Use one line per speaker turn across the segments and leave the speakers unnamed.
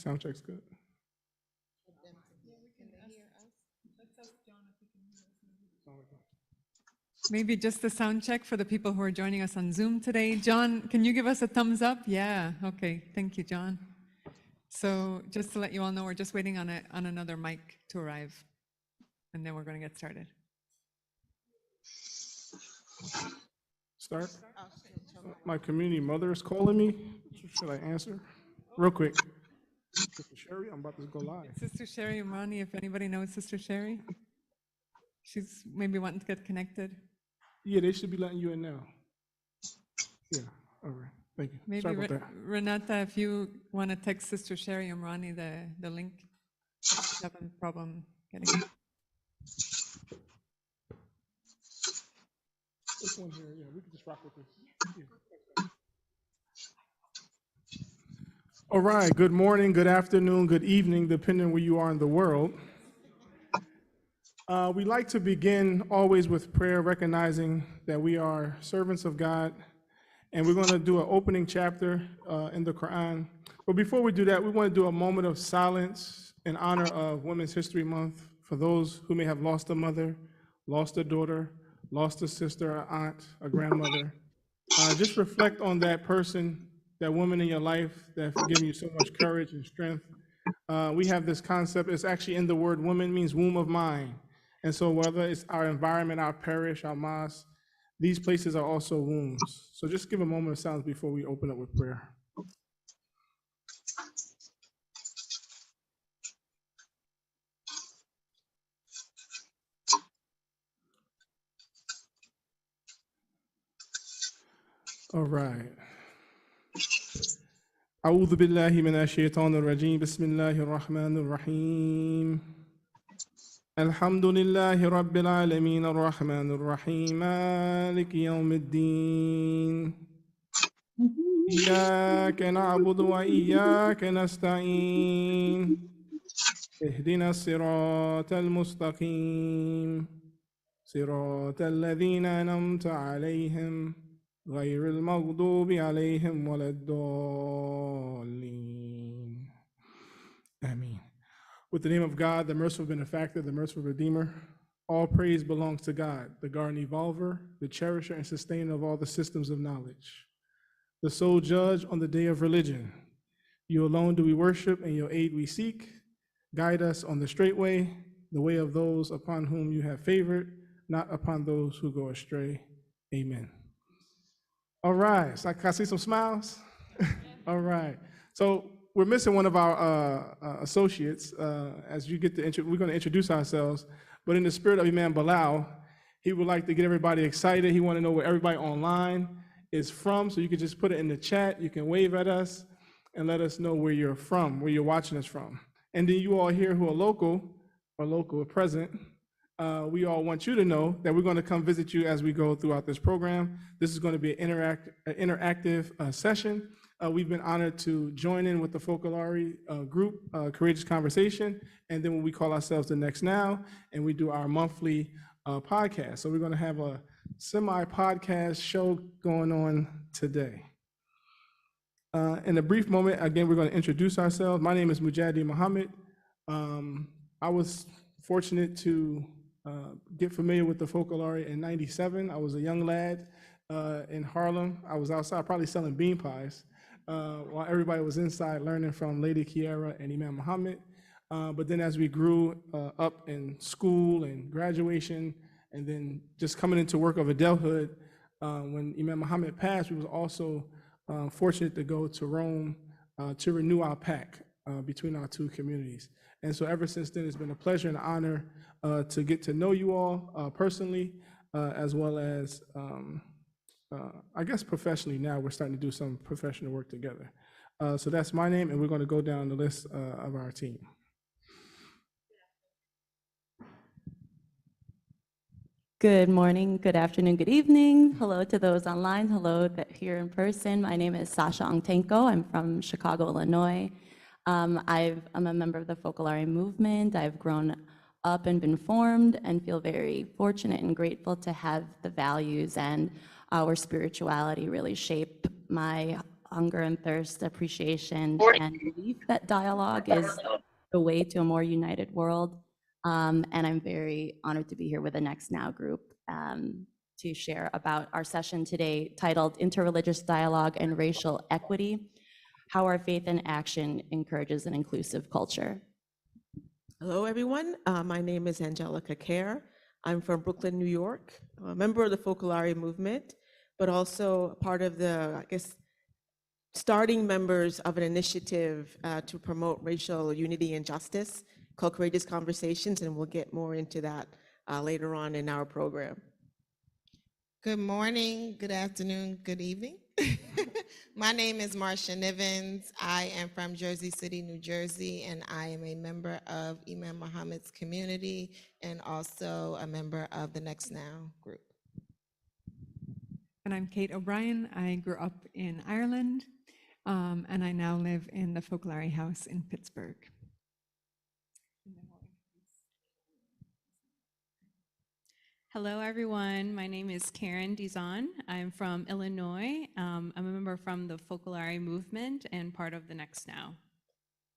Sound check's good.
Maybe just a sound check for the people who are joining us on Zoom today. John, can you give us a thumbs up? Yeah, okay, thank you, John. So just to let you all know, we're just waiting on another mic to arrive, and then we're going to get started.
Start. My community mother is calling me. Should I answer? Real quick. Sister Sherry, I'm about to go live.
Sister Sherry Imrani, if anybody knows Sister Sherry, she's maybe wanting to get connected.
Yeah, they should be letting you in now. Yeah, all right. Thank you.
Maybe
Sorry about that.
Renata, if you want to text Sister Sherry Imrani the link, she's having a problem getting it.
This one here, yeah, we can just rock with this. Yeah. All right, good morning, good afternoon, good evening, depending where you are in the world. We like to begin always with prayer, recognizing that we are servants of God, and we're going to do an opening chapter in the Quran. But before we do that, we want to do a moment of silence in honor of Women's History Month for those who may have lost a mother, lost a daughter, lost a sister, an aunt, a grandmother. Just reflect on that person, that woman in your life that's given you so much courage and strength. We have this concept, it's actually in the word woman, means womb of mind. And so whether it's our environment, our parish, our mosque, these places are also wombs. So just give a moment of silence before we open up with prayer. All right. أعوذ بالله من الشيطان الرجيم بسم الله الرحمن الرحيم الحمد لله رب العالمين الرحمن الرحيم مالك يوم الدين إياك نعبد وإياك نستعين اهدنا الصراط المستقيم صراط الذين أنعمت عليهم غير المغضوب عليهم ولا الضالين. Ameen. With the name of God, the merciful benefactor, the merciful redeemer, all praise belongs to God, the garden evolver, the cherisher and sustainer of all the systems of knowledge, the sole judge on the day of religion. You alone do we worship, and your aid we seek. Guide us on the straight way, the way of those upon whom you have favored, not upon those who go astray. Amen. All right, so can I see some smiles? All right, so we're missing one of our associates. As you get to, we're going to introduce ourselves, but in the spirit of Imam Bilal, he would like to get everybody excited. He want to know where everybody online is from, so you can just put it in the chat. You can wave at us and let us know where you're from, where you're watching us from. And then you all here who are local or present, we all want you to know that we're going to come visit you as we go throughout this program. This is going to be an interactive session. We've been honored to join in with the Focolare group, Courageous Conversation, and then we call ourselves The Next Now, and we do our monthly podcast. So we're going to have a semi-podcast show going on today. In a brief moment, again, we're going to introduce ourselves. My name is Mohammed. I was fortunate to get familiar with the Focolare in '97. I was a young lad in Harlem. I was outside probably selling bean pies while everybody was inside learning from Lady Kiara and Imam Mohammed. But then as we grew up in school and graduation, and then just coming into work of adulthood, when Imam Mohammed passed, we was also fortunate to go to Rome to renew our pact between our two communities. And so ever since then, it's been a pleasure and honor to get to know you all personally, as well as, I guess professionally now, we're starting to do some professional work together. So that's my name, and we're going to go down the list of our team.
Good morning, good afternoon, good evening. Hello to those online. Hello here in person. My name is Sasha Ongtenko. I'm from Chicago, Illinois. I'm a member of the Focolare movement. I've grown up and been formed and feel very fortunate and grateful to have the values and our spirituality really shape my hunger and thirst, appreciation, and belief that dialogue is the way to a more united world. And I'm very honored to be here with the Next Now group to share about our session today titled Interreligious Dialogue and Racial Equity, How Our Faith and Action Encourages an Inclusive Culture.
Hello, everyone. My name is Angelica Kerr. I'm from Brooklyn, New York, a member of the Focolare movement, but also part of the, I guess, starting members of an initiative to promote racial unity and justice called Courageous Conversations, and we'll get more into that later on in our program.
Good morning, good afternoon, good evening. My name is Marcia Nivens. I am from Jersey City, New Jersey, and I am a member of Imam Mohammed's community and also a member of the Next Now group.
And I'm Kate O'Brien. I grew up in Ireland, and I now live in the Focolare house in Pittsburgh.
Hello, everyone. My name is Karen Dizon. I'm from Illinois. I'm a member from the Focolare movement and part of the Next Now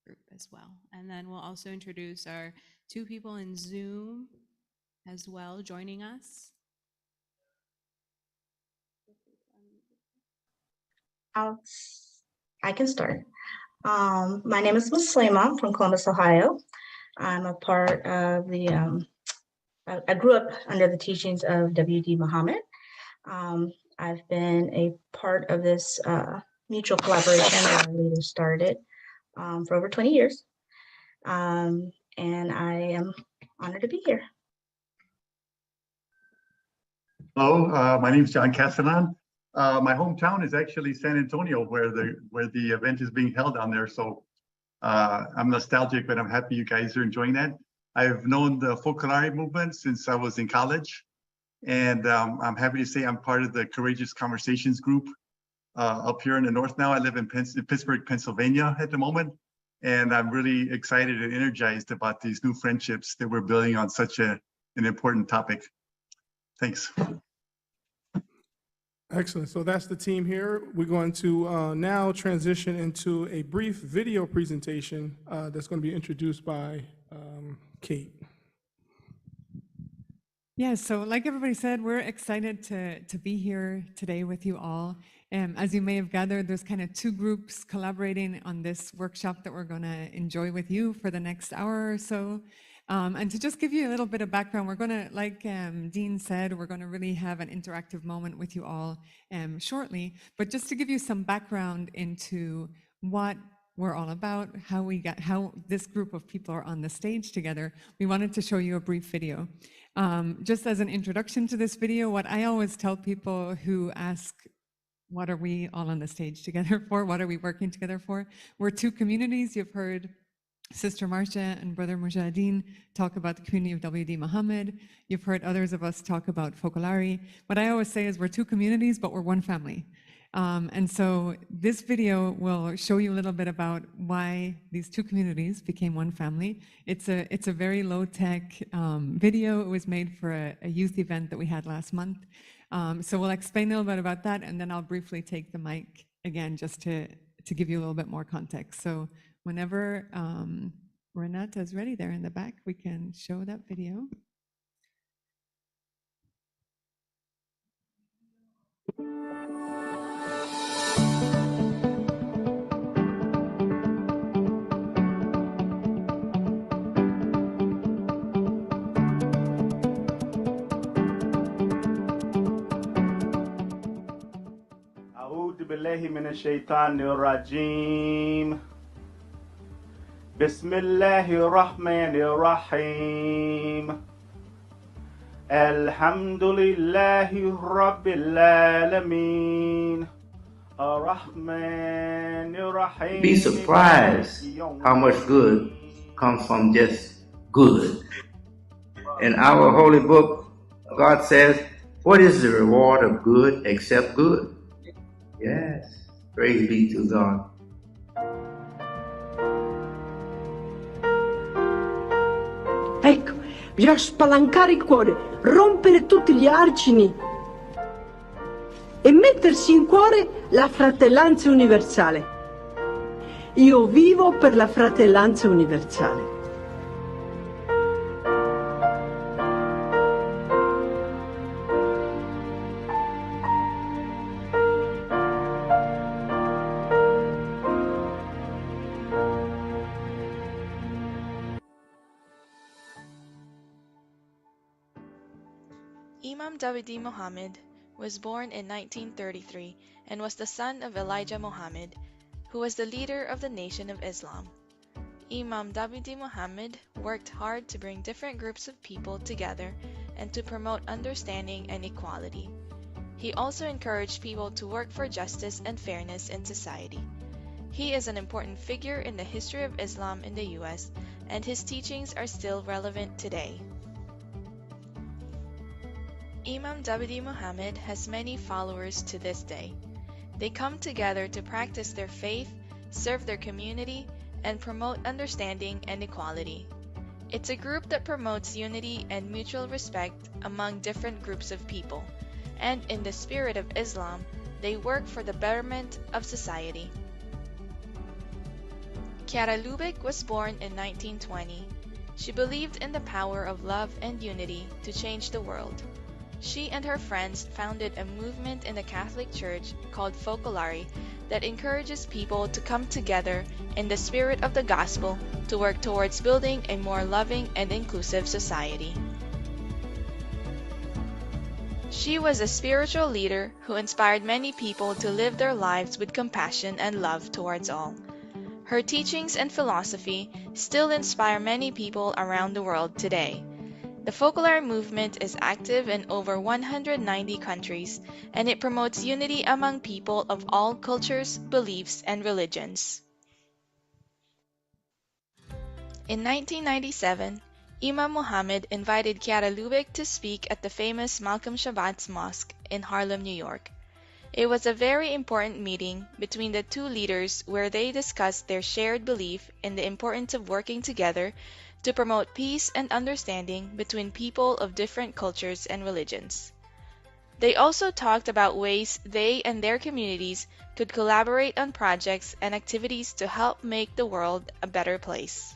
group as well. And then we'll also introduce our two people in Zoom as well joining us.
I can start. My name is Muslima. I'm from Columbus, Ohio. I'm a part of the I grew up under the teachings of W.D. Mohammed. I've been a part of this mutual collaboration that our leaders started for over 20 years. And I am honored to be here.
Hello, my name is John Castellan. My hometown is actually San Antonio, where the event is being held down there. So I'm nostalgic, but I'm happy you guys are enjoying that. I've known the Focolare movement since I was in college, and I'm happy to say I'm part of the Courageous Conversations group up here in the north now. I live in Pittsburgh, Pennsylvania at the moment, and I'm really excited and energized about these new friendships that we're building on such an important topic. Thanks.
Excellent. So that's the team here. We're going to now transition into a brief video presentation that's going to be introduced by Kate.
Yeah, so like everybody said, we're excited to be here today with you all. As you may have gathered, there's kind of two groups collaborating on this workshop that we're going to enjoy with you for the next hour or so. And to just give you a little bit of background, we're going to, like Dean said, we're going to really have an interactive moment with you all shortly. But just to give you some background into what we're all about, how this group of people are on the stage together, we wanted to show you a brief video. Just as an introduction to this video, what I always tell people who ask, what are we all on the stage together for? What are we working together for? We're two communities. You've heard Sister Marcia and Brother Mujahideen talk about the community of W.D. Mohammed. You've heard others of us talk about Focolare. What I always say is we're two communities, but we're one family. And so this video will show you a little bit about why these two communities became one family. It's a very low-tech video. It was made for a youth event that we had last month. So we'll explain a little bit about that, and then I'll briefly take the mic again just to give you a little bit more context. So whenever Renata is ready there in the back, we can show that video.
أعوذ بالله من الشيطان الرجيم بسم الله الرحمن الرحيم الحمد لله رب العالمين الرحمن الرحيم.
Be surprised how much good comes from just good. In our holy book, God says, what is the reward of good except good? Yes, praise be to God.
Ecco, bisogna spalancare il cuore, rompere tutti gli argini. e mettersi in cuore la fratellanza universale. Io vivo per la fratellanza universale.
Imam Dawidi Mohammed was born in 1933 and was the son of Elijah Mohammed, who was the leader of the Nation of Islam. Imam Dawidi Mohammed worked hard to bring different groups of people together and to promote understanding and equality. He also encouraged people to work for justice and fairness in society. He is an important figure in the history of Islam in the US, and his teachings are still relevant today. Imam Dawidi Mohammed has many followers to this day. They come together to practice their faith, serve their community, and promote understanding and equality. It's a group that promotes unity and mutual respect among different groups of people, and in the spirit of Islam, they work for the betterment of society. Chiara Lubich was born in 1920. She believed in the power of love and unity to change the world. She and her friends founded a movement in the Catholic Church called Focolare that encourages people to come together in the spirit of the gospel to work towards building a more loving and inclusive society. She was a spiritual leader who inspired many people to live their lives with compassion and love towards all. Her teachings and philosophy still inspire many people around the world today. The Focolare movement is active in over 190 countries, and it promotes unity among people of all cultures, beliefs, and religions. In 1997, Imam Mohammed invited Chiara Lubich to speak at the famous Malcolm Shabbat's Mosque in Harlem, New York. It was a very important meeting between the two leaders where they discussed their shared belief in the importance of working together to promote peace and understanding between people of different cultures and religions. They also talked about ways they and their communities could collaborate on projects and activities to help make the world a better place.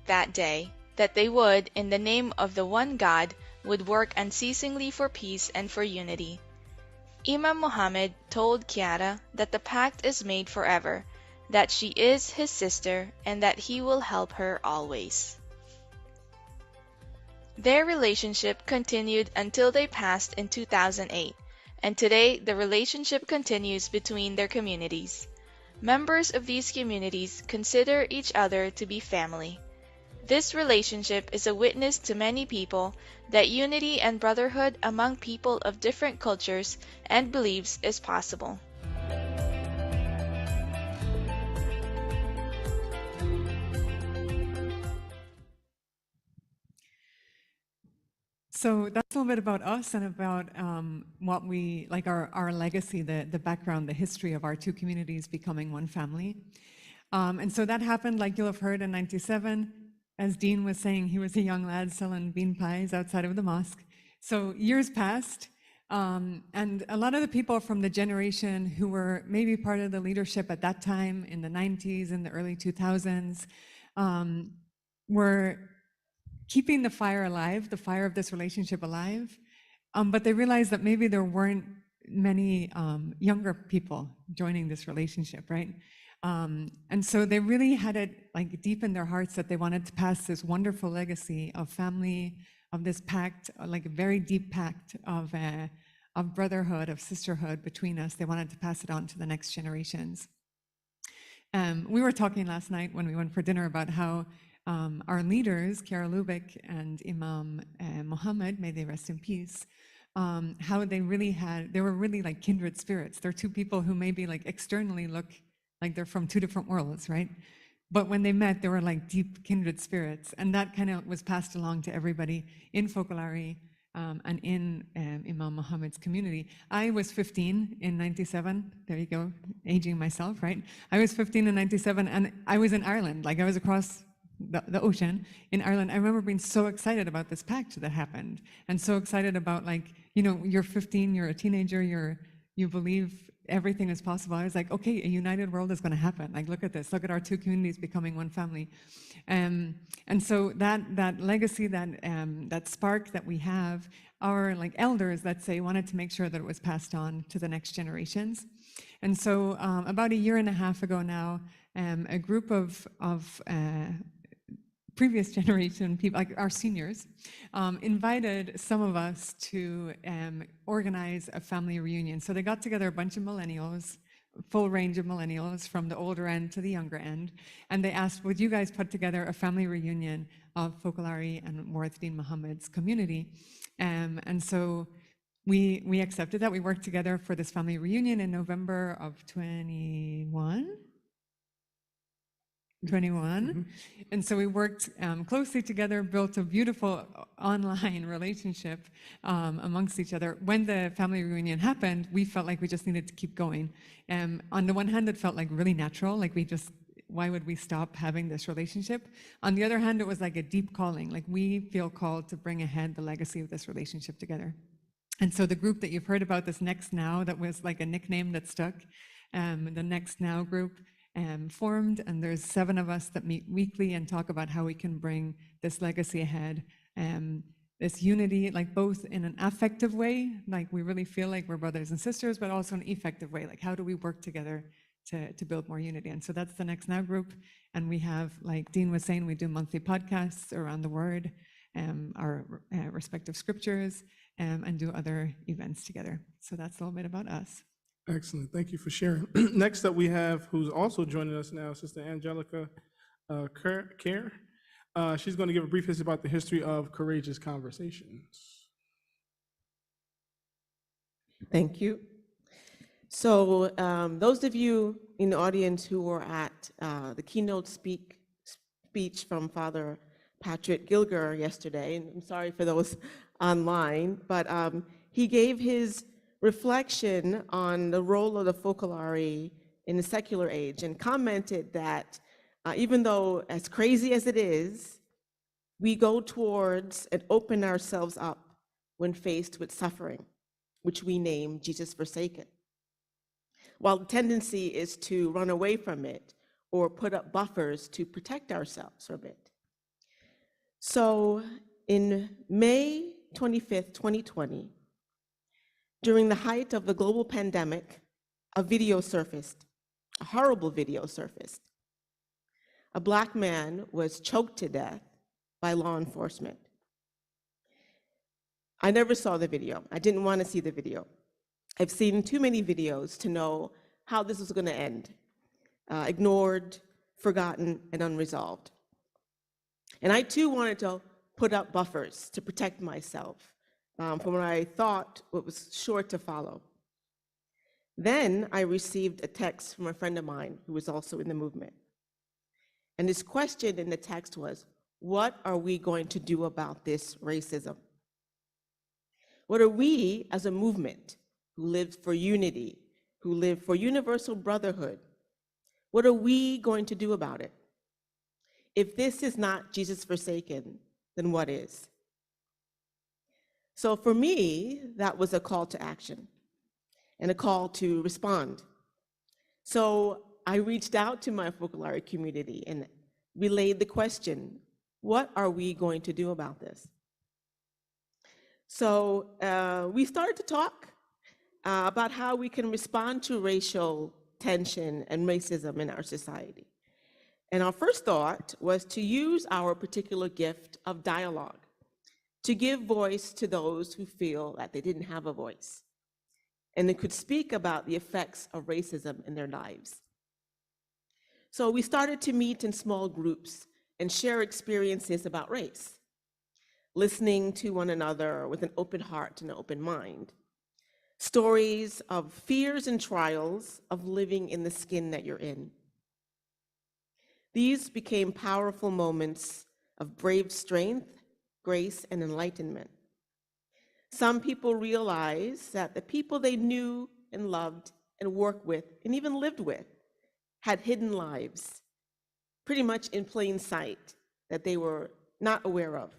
That day, that they would, in the name of the one God, would work unceasingly for peace and for unity. Imam Mohammed told Chiara that the pact is made forever, that she is his sister, and that he will help her always. Their relationship continued until they passed in 2008, and today the relationship continues between their communities. Members of these communities consider each other to be family. This relationship is a witness to many people that unity and brotherhood among people of different cultures and beliefs is possible.
So that's a little bit about us and about what we, like our legacy, the background, the history of our two communities becoming one family. And so that happened, like you'll have heard, in 97. As Dean was saying, he was a young lad selling bean pies outside of the mosque. So years passed, and a lot of the people from the generation who were maybe part of the leadership at that time in the 90s and the early 2000s were keeping the fire alive, the fire of this relationship alive, but they realized that maybe there weren't many younger people joining this relationship, right? And so they really had it like deep in their hearts that they wanted to pass this wonderful legacy of family, of this pact, like a very deep pact of brotherhood, of sisterhood between us. They wanted to pass it on to the next generations. We were talking last night when we went for dinner about how our leaders, Chiara Lubich and Imam Mohammed, may they rest in peace, how they were really like kindred spirits. They're two people who maybe like externally look like they're from two different worlds, right? But when they met, they were like deep kindred spirits. And that kind of was passed along to everybody in Focolare and in Imam Mohammed's community. I was 15 in 97. There you go, aging myself, right? I was 15 in 97 and I was in Ireland. Like I was across the ocean in Ireland. I remember being so excited about this pact that happened and so excited about like, you know, you're 15, you're a teenager, you're you believe everything is possible. I was like, okay, a united world is going to happen. Like, look at this. Look at our two communities becoming one family. And so that legacy, that spark that we have, our like elders, let's say, wanted to make sure that it was passed on to the next generations. And so about a year and a half ago now, a group of previous generation people, like our seniors, invited some of us to organize a family reunion. So they got together a bunch of millennials, full range of millennials from the older end to the younger end, and they asked, would you guys put together a family reunion of Focolare and Warith Deen Mohammed's community? And so we accepted that. We worked together for this family reunion in November of 21. And so we worked closely together, built a beautiful online relationship amongst each other. When the family reunion happened, we felt like we just needed to keep going. On the one hand, it felt like really natural, like why would we stop having this relationship? On the other hand, it was like a deep calling, like we feel called to bring ahead the legacy of this relationship together. And so the group that you've heard about, this Next Now, that was like a nickname that stuck, the Next Now group, formed, and there's 7 of us that meet weekly and talk about how we can bring this legacy ahead, this unity, like both in an affective way, like we really feel like we're brothers and sisters, but also in an effective way, like how do we work together to build more unity? And so that's the Next Now group, and we have, like Dean was saying, we do monthly podcasts around the word, our respective scriptures, and do other events together. So that's a little bit about us.
Excellent. Thank you for sharing. Next up, we have, who's also joining us now, Sister Angelica Kerr. She's going to give a brief history about the history of Courageous Conversations.
Thank you. So those of you in the audience who were at the keynote speech from Father Patrick Gilger yesterday, and I'm sorry for those online, but he gave his reflection on the role of the Focolare in the secular age and commented that even though as crazy as it is, we go towards and open ourselves up when faced with suffering, which we name Jesus forsaken. While the tendency is to run away from it or put up buffers to protect ourselves from it. So in May 25th, 2020, during the height of the global pandemic, a video surfaced, a horrible video surfaced. A Black man was choked to death by law enforcement. I never saw the video. I didn't want to see the video. I've seen too many videos to know how this was going to end, ignored, forgotten, and unresolved. And I too wanted to put up buffers to protect myself from what I thought was sure to follow. Then I received a text from a friend of mine who was also in the movement. And his question in the text was, what are we going to do about this racism? What are we as a movement who lives for unity, who live for universal brotherhood, what are we going to do about it? If this is not Jesus forsaken, then what is? So for me, that was a call to action and a call to respond. So I reached out to my Focolare community and relayed the question, what are we going to do about this? So we started to talk about how we can respond to racial tension and racism in our society. And our first thought was to use our particular gift of dialogue to give voice to those who feel that they didn't have a voice and they could speak about the effects of racism in their lives. So we started to meet in small groups and share experiences about race, listening to one another with an open heart and an open mind, stories of fears and trials of living in the skin that you're in. These became powerful moments of brave strength, grace, and enlightenment. Some people realized that the people they knew and loved and worked with and even lived with had hidden lives, pretty much in plain sight, that they were not aware of.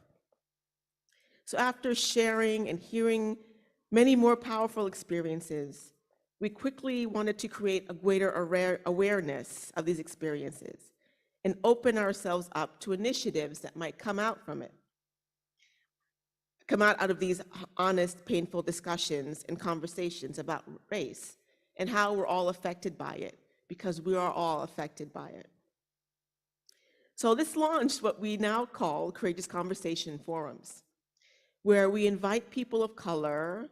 So after sharing and hearing many more powerful experiences, we quickly wanted to create a greater awareness of these experiences and open ourselves up to initiatives that might come out of these honest, painful discussions and conversations about race and how we're all affected by it, because we are all affected by it. So this launched what we now call Courageous Conversation Forums, where we invite people of color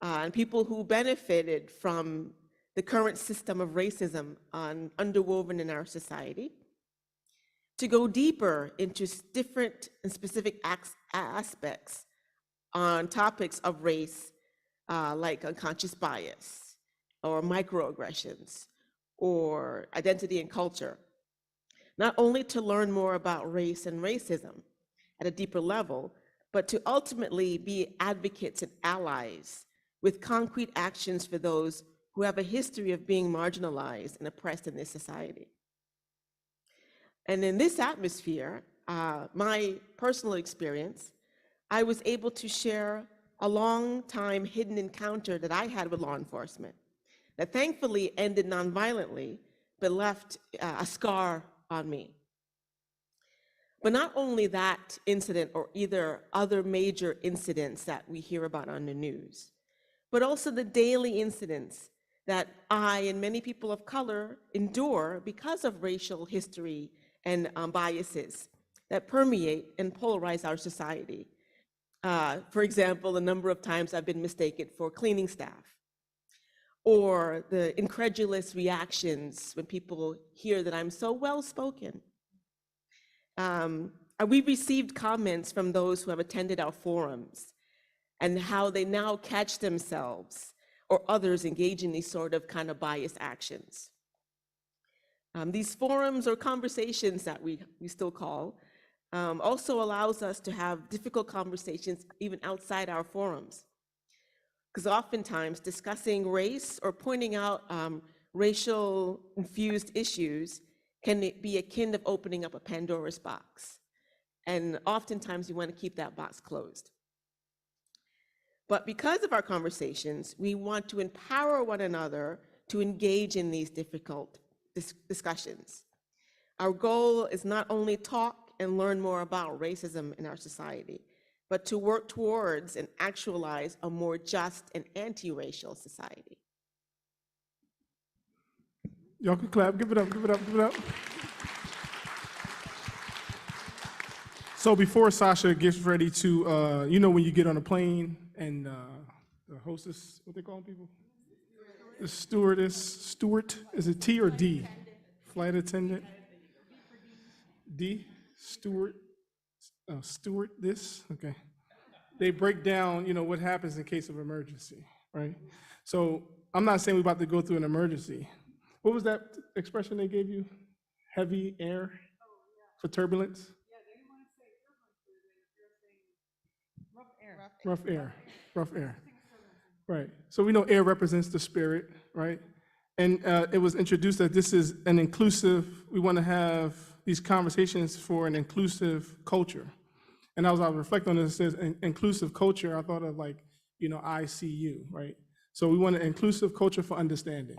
and people who benefited from the current system of racism underwoven in our society to go deeper into different and specific aspects on topics of race, like unconscious bias or microaggressions or identity and culture, not only to learn more about race and racism at a deeper level, but to ultimately be advocates and allies with concrete actions for those who have a history of being marginalized and oppressed in this society. And in this atmosphere, my personal experience, I was able to share a long time hidden encounter that I had with law enforcement that thankfully ended nonviolently, but left a scar on me. But not only that incident or either other major incidents that we hear about on the news, but also the daily incidents that I and many people of color endure because of racial history and biases that permeate and polarize our society. For example, the number of times I've been mistaken for cleaning staff, or the incredulous reactions when people hear that I'm so well-spoken. We've received comments from those who have attended our forums and how they now catch themselves or others engage in these sort of kind of biased actions. These forums or conversations that we still call also allows us to have difficult conversations even outside our forums. Because oftentimes discussing race or pointing out racial infused issues can be akin to opening up a Pandora's box. And oftentimes you want to keep that box closed. But because of our conversations, we want to empower one another to engage in these difficult discussions. Our goal is not only talk and learn more about racism in our society, but to work towards and actualize a more just and anti-racial society.
Y'all can clap, give it up, give it up, give it up. So before Sasha gets ready to, you know when you get on a plane and the hostess, what they call people? The steward, is it T or D? Flight attendant? D, steward, stewardess, okay. They break down, you know, what happens in case of emergency, right? So I'm not saying we're about to go through an emergency. What was that expression they gave you? Heavy air for turbulence? Yeah, they didn't want to say turbulence, rough air. Rough air. Right. So we know air represents the spirit, right? And it was introduced that this is an inclusive, we want to have these conversations for an inclusive culture. And as I reflect on this, it says inclusive culture, I thought of like, you know, ICU, right? So we want an inclusive culture for understanding.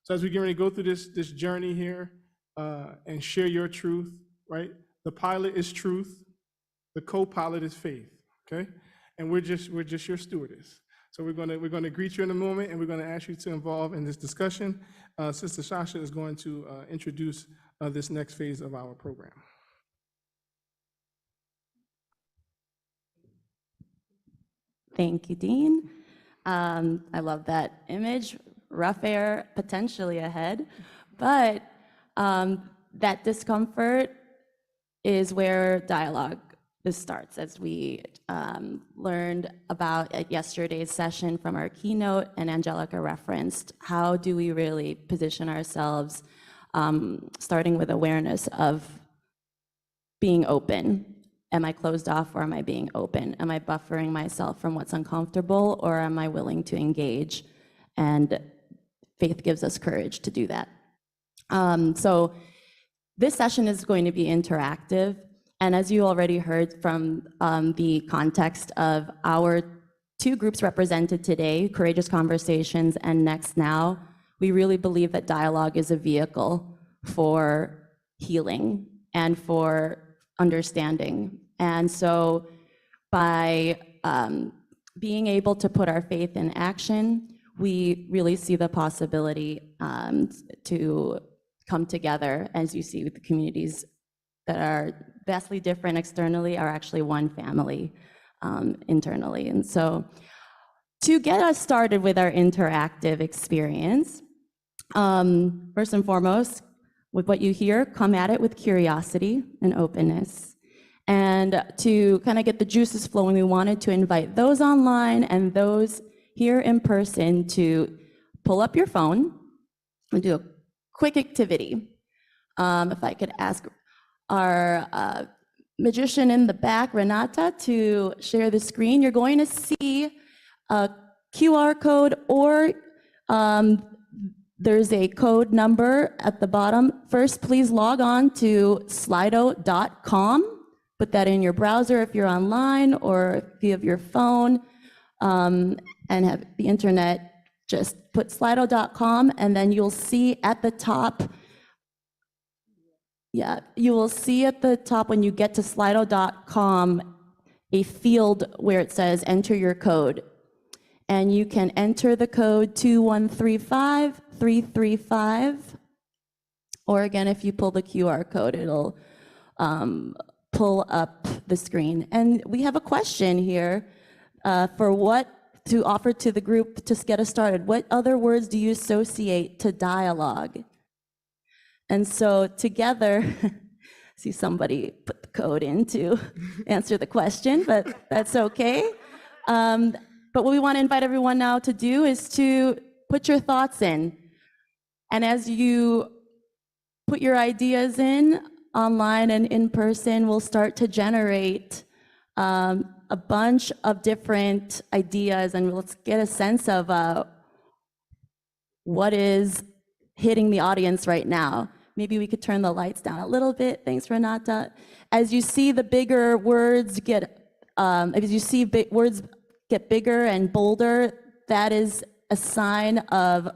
So as we get ready to go through this journey here and share your truth, right? The pilot is truth, the co-pilot is faith, okay? And we're just your stewardess. So we're gonna greet you in a moment, and we're gonna ask you to involve in this discussion. Sister Sasha is going to introduce this next phase of our program.
Thank you, Dean. I love that image, rough air potentially ahead, but that discomfort is where dialogue starts, as we learned about at yesterday's session from our keynote, and Angelica referenced, how do we really position ourselves, starting with awareness of being open. Am I closed off or am I being open? Am I buffering myself from what's uncomfortable, or am I willing to engage? And faith gives us courage to do that. So this session is going to be interactive. And as you already heard from the context of our two groups represented today, Courageous Conversations and Next Now. We really believe that dialogue is a vehicle for healing and for understanding. And so by being able to put our faith in action, we really see the possibility to come together. As you see with the communities that are vastly different externally are actually one family internally. And so to get us started with our interactive experience, first and foremost, with what you hear, come at it with curiosity and openness. And to kind of get the juices flowing, we wanted to invite those online and those here in person to pull up your phone and do a quick activity. If I could ask our magician in the back, Renata, to share the screen. You're going to see a QR code, or there's a code number at the bottom. First, please log on to slido.com. Put that in your browser if you're online, or if you have your phone and have the internet, just put slido.com, and then you'll see at the top, you will see at the top when you get to slido.com a field where it says enter your code. And you can enter the code 2135335. Or again, if you pull the QR code, it'll pull up the screen. And we have a question here for what to offer to the group to get us started. What other words do you associate to dialogue? And so together, see somebody put the code in to answer the question, but that's okay. But what we want to invite everyone now to do is to put your thoughts in. And as you put your ideas in, online and in person, we'll start to generate a bunch of different ideas, and let's get a sense of what is hitting the audience right now. Maybe we could turn the lights down a little bit. Thanks, Renata. As you see the bigger words words get bigger and bolder, that is a sign of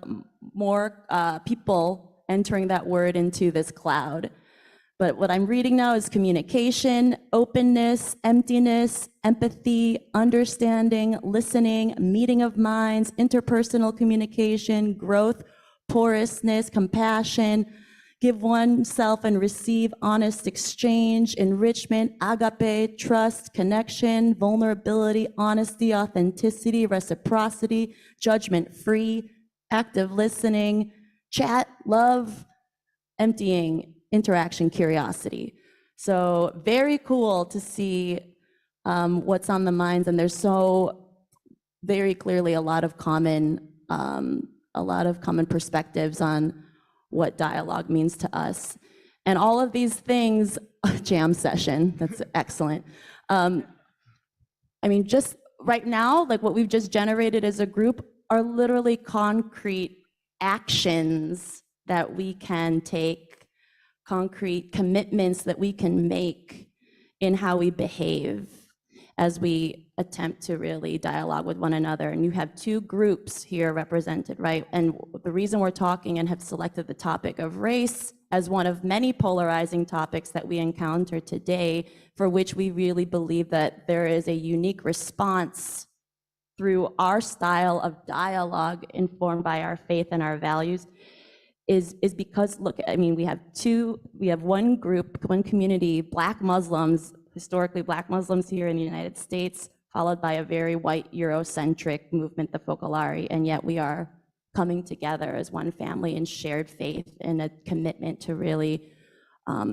more people entering that word into this cloud. But what I'm reading now is communication, openness, emptiness, empathy, understanding, listening, meeting of minds, interpersonal communication, growth, porousness, compassion, give oneself and receive, honest exchange, enrichment, agape, trust, connection, vulnerability, honesty, authenticity, reciprocity, judgment-free, active listening, chat, love, emptying, interaction, curiosity. So very cool to see what's on the minds, and there's so very clearly a lot of common perspectives on what dialogue means to us. And all of these things, jam session, that's excellent. I mean, just right now, like what we've just generated as a group are literally concrete actions that we can take, concrete commitments that we can make in how we behave as we attempt to really dialogue with one another. And you have two groups here represented, right? And the reason we're talking and have selected the topic of race as one of many polarizing topics that we encounter today, for which we really believe that there is a unique response through our style of dialogue informed by our faith and our values, is because, look, I mean, we have one group, one community, Black Muslims, historically Black Muslims here in the United States, followed by a very white Eurocentric movement, the Focolare, and yet we are coming together as one family in shared faith and a commitment to really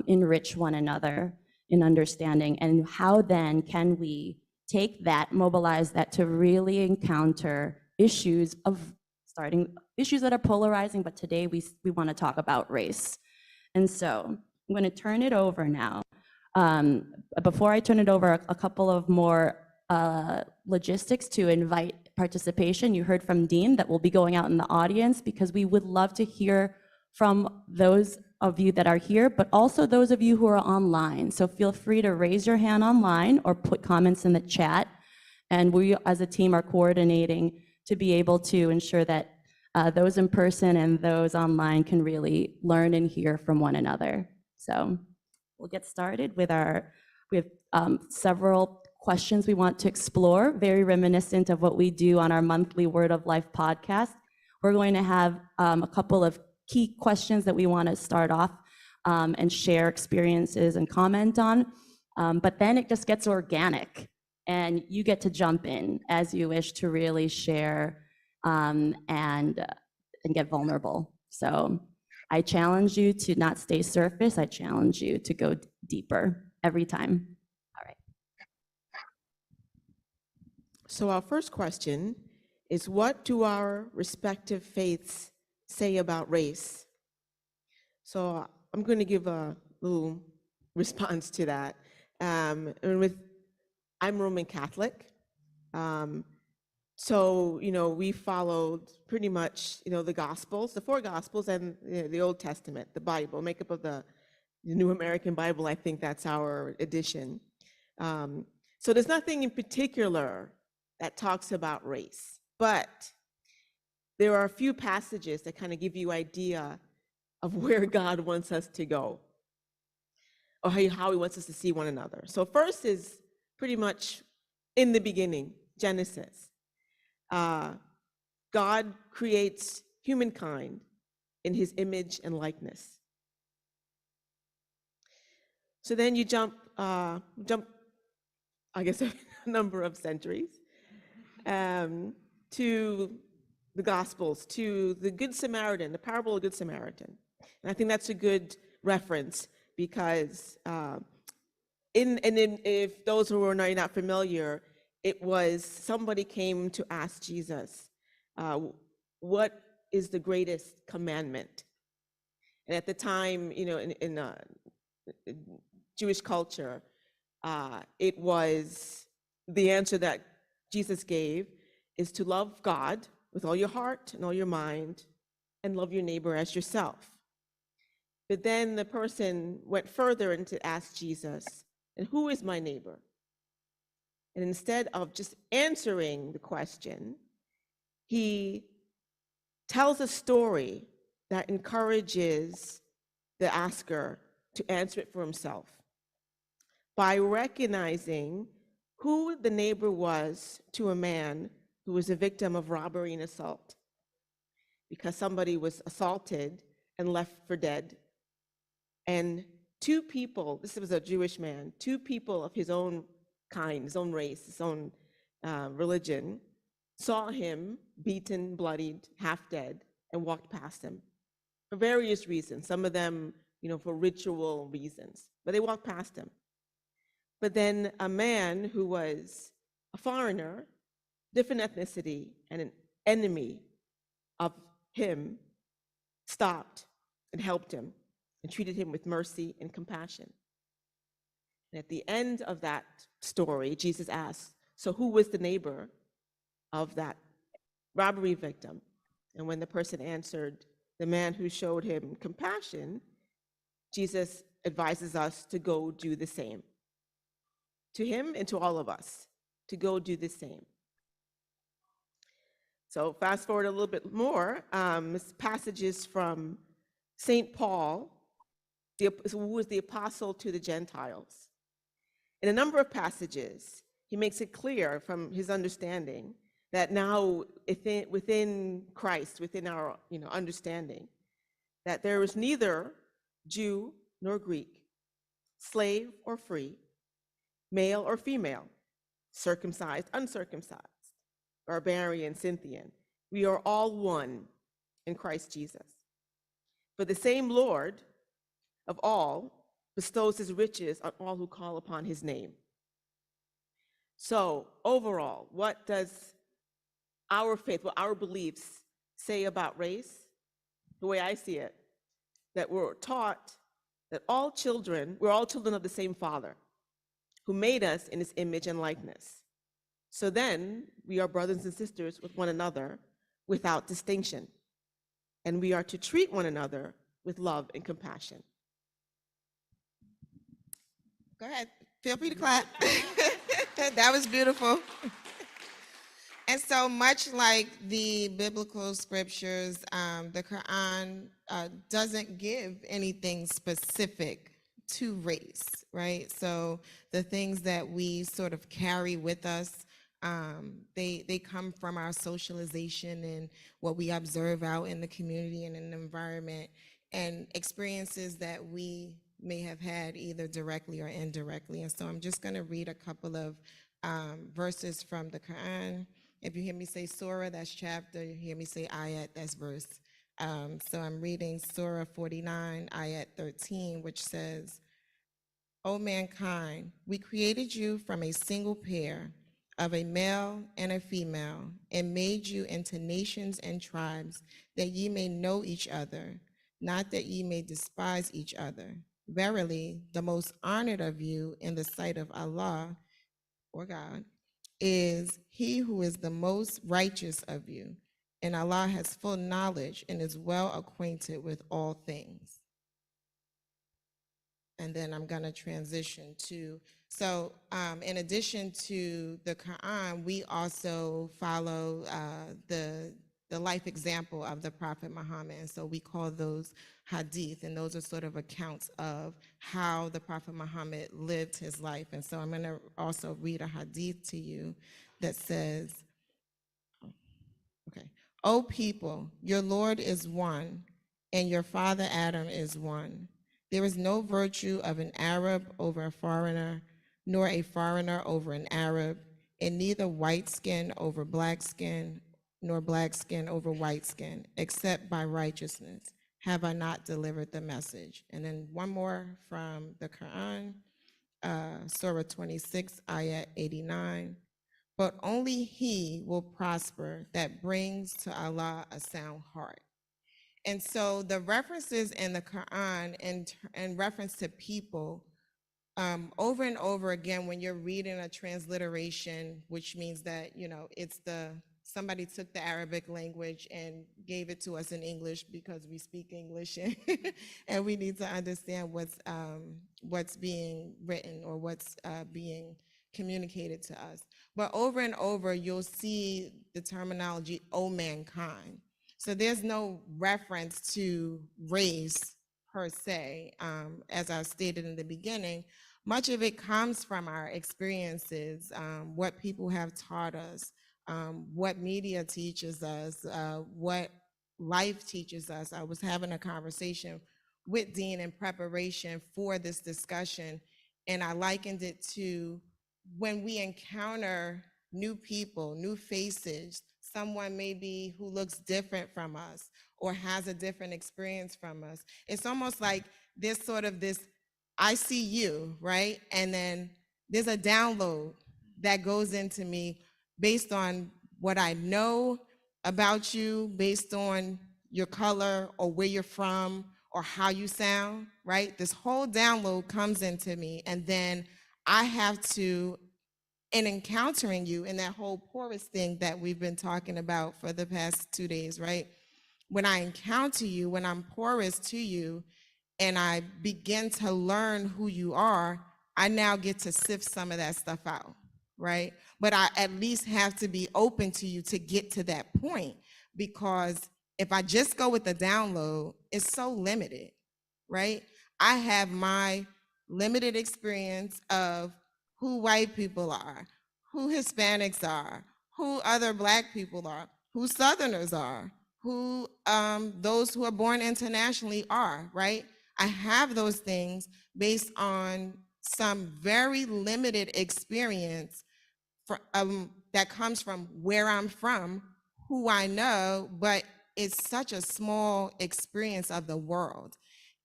enrich one another in understanding. And how then can we take that, mobilize that to really encounter issues that are polarizing, but today we want to talk about race. And so I'm going to turn it over now. Before I turn it over, a couple of more logistics to invite participation. You heard from Dean that will be going out in the audience, because we would love to hear from those of you that are here, but also those of you who are online. So feel free to raise your hand online or put comments in the chat, And we, as a team, are coordinating to be able to ensure that those in person and those online can really learn and hear from one another. So we'll get started with we have several questions we want to explore, very reminiscent of what we do on our monthly Word of Life podcast. We're going to have a couple of key questions that we want to start off and share experiences and comment on. But then it just gets organic, and you get to jump in as you wish to really share and get vulnerable. So I challenge you to not stay surface. I challenge you to go deeper every time. All right.
So our first question is, what do our respective faiths say about race? So I'm going to give a little response to that. I'm Roman Catholic. So, we followed pretty much, the Gospels, the 4 Gospels, and the Old Testament, the Bible, makeup of the New American Bible. I think that's our edition. So there's nothing in particular that talks about race, but there are a few passages that kind of give you idea of where God wants us to go, or how he wants us to see one another. So first is pretty much in the beginning, Genesis. God creates humankind in his image and likeness. So then you jump, I guess, a number of centuries to the Gospels, to the Good Samaritan, the parable of the Good Samaritan. And I think that's a good reference because if those who are not familiar, it was somebody came to ask Jesus, what is the greatest commandment? And at the time, in Jewish culture, it was the answer that Jesus gave is to love God with all your heart and all your mind and love your neighbor as yourself. But then the person went further and to ask Jesus, and who is my neighbor? And instead of just answering the question, he tells a story that encourages the asker to answer it for himself by recognizing who the neighbor was to a man who was a victim of robbery and assault, because somebody was assaulted and left for dead. And 2 people, this was a Jewish man, 2 people of his own kind, his own race, his own religion, saw him beaten, bloodied, half dead, and walked past him for various reasons. Some of them, for ritual reasons, but they walked past him. But then a man who was a foreigner, different ethnicity, and an enemy of him stopped and helped him and treated him with mercy and compassion. And at the end of that story, Jesus asked, so who was the neighbor of that robbery victim? And when the person answered, the man who showed him compassion, Jesus advises us to go do the same. To him and to all of us, to go do the same. So fast forward a little bit more, this passage is from St. Paul, who was the apostle to the Gentiles. In a number of passages, he makes it clear from his understanding that now within Christ, within our understanding, that there is neither Jew nor Greek, slave or free, male or female, circumcised, uncircumcised, barbarian, Scythian. We are all one in Christ Jesus. For the same Lord of all bestows his riches on all who call upon his name. So overall, what does our faith, what our beliefs say about race? The way I see it, that we're taught that we're all children of the same Father who made us in his image and likeness. So then we are brothers and sisters with one another without distinction. And we are to treat one another with love and compassion.
Go ahead. Feel free to clap. That was beautiful. And so much like the biblical scriptures, the Quran doesn't give anything specific to race, right? So the things that we sort of carry with us, they come from our socialization and what we observe out in the community and in the environment, and experiences that we may have had either directly or indirectly. And so I'm just going to read a couple of verses from the Quran. If you hear me say surah, that's chapter. You hear me say ayat, that's verse. So I'm reading Surah 49, ayat 13, which says, O mankind, we created you from a single pair of a male and a female, and made you into nations and tribes, that ye may know each other, not that ye may despise each other. Verily, the most honored of you in the sight of Allah, or God, is he who is the most righteous of you, and Allah has full knowledge and is well acquainted with all things. And then I'm going to transition to, so in addition to the Quran, we also follow the life example of the Prophet Muhammad. And so we call those hadith, and those are sort of accounts of how the Prophet Muhammad lived his life. And so I'm going to also read a hadith to you that says, okay, O people, your Lord is one, and your father Adam is one. There is no virtue of an Arab over a foreigner, nor a foreigner over an Arab, and neither white skin over black skin, nor black skin over white skin, except by righteousness. Have I not delivered the message? And then one more from the Quran, Surah 26, ayat 89. But only he will prosper that brings to Allah a sound heart. And so the references in the Quran in reference to people, over and over again, when you're reading a transliteration, which means that, you know, it's somebody took the Arabic language and gave it to us in English because we speak English and we need to understand what's being written or what's being communicated to us. But over and over, you'll see the terminology, "O mankind." So there's no reference to race per se, as I stated in the beginning. Much of it comes from our experiences, what people have taught us, what media teaches us, what life teaches us. I was having a conversation with Dean in preparation for this discussion, and I likened it to when we encounter new people, new faces, someone maybe who looks different from us or has a different experience from us. It's almost like there's sort of this, I see you, right? And then there's a download that goes into me based on what I know about you, based on your color or where you're from or how you sound, right? This whole download comes into me, and then I have to, in encountering you in that whole porous thing that we've been talking about for the past 2 days, right? When I encounter you, when I'm porous to you, and I begin to learn who you are, I now get to sift some of that stuff out, right? But I at least have to be open to you to get to that point, because if I just go with the download, it's so limited, right? I have my limited experience of who white people are, who Hispanics are, who other Black people are, who Southerners are, who those who are born internationally are, right? I have those things based on some very limited experience that comes from where I'm from, who I know, but it's such a small experience of the world.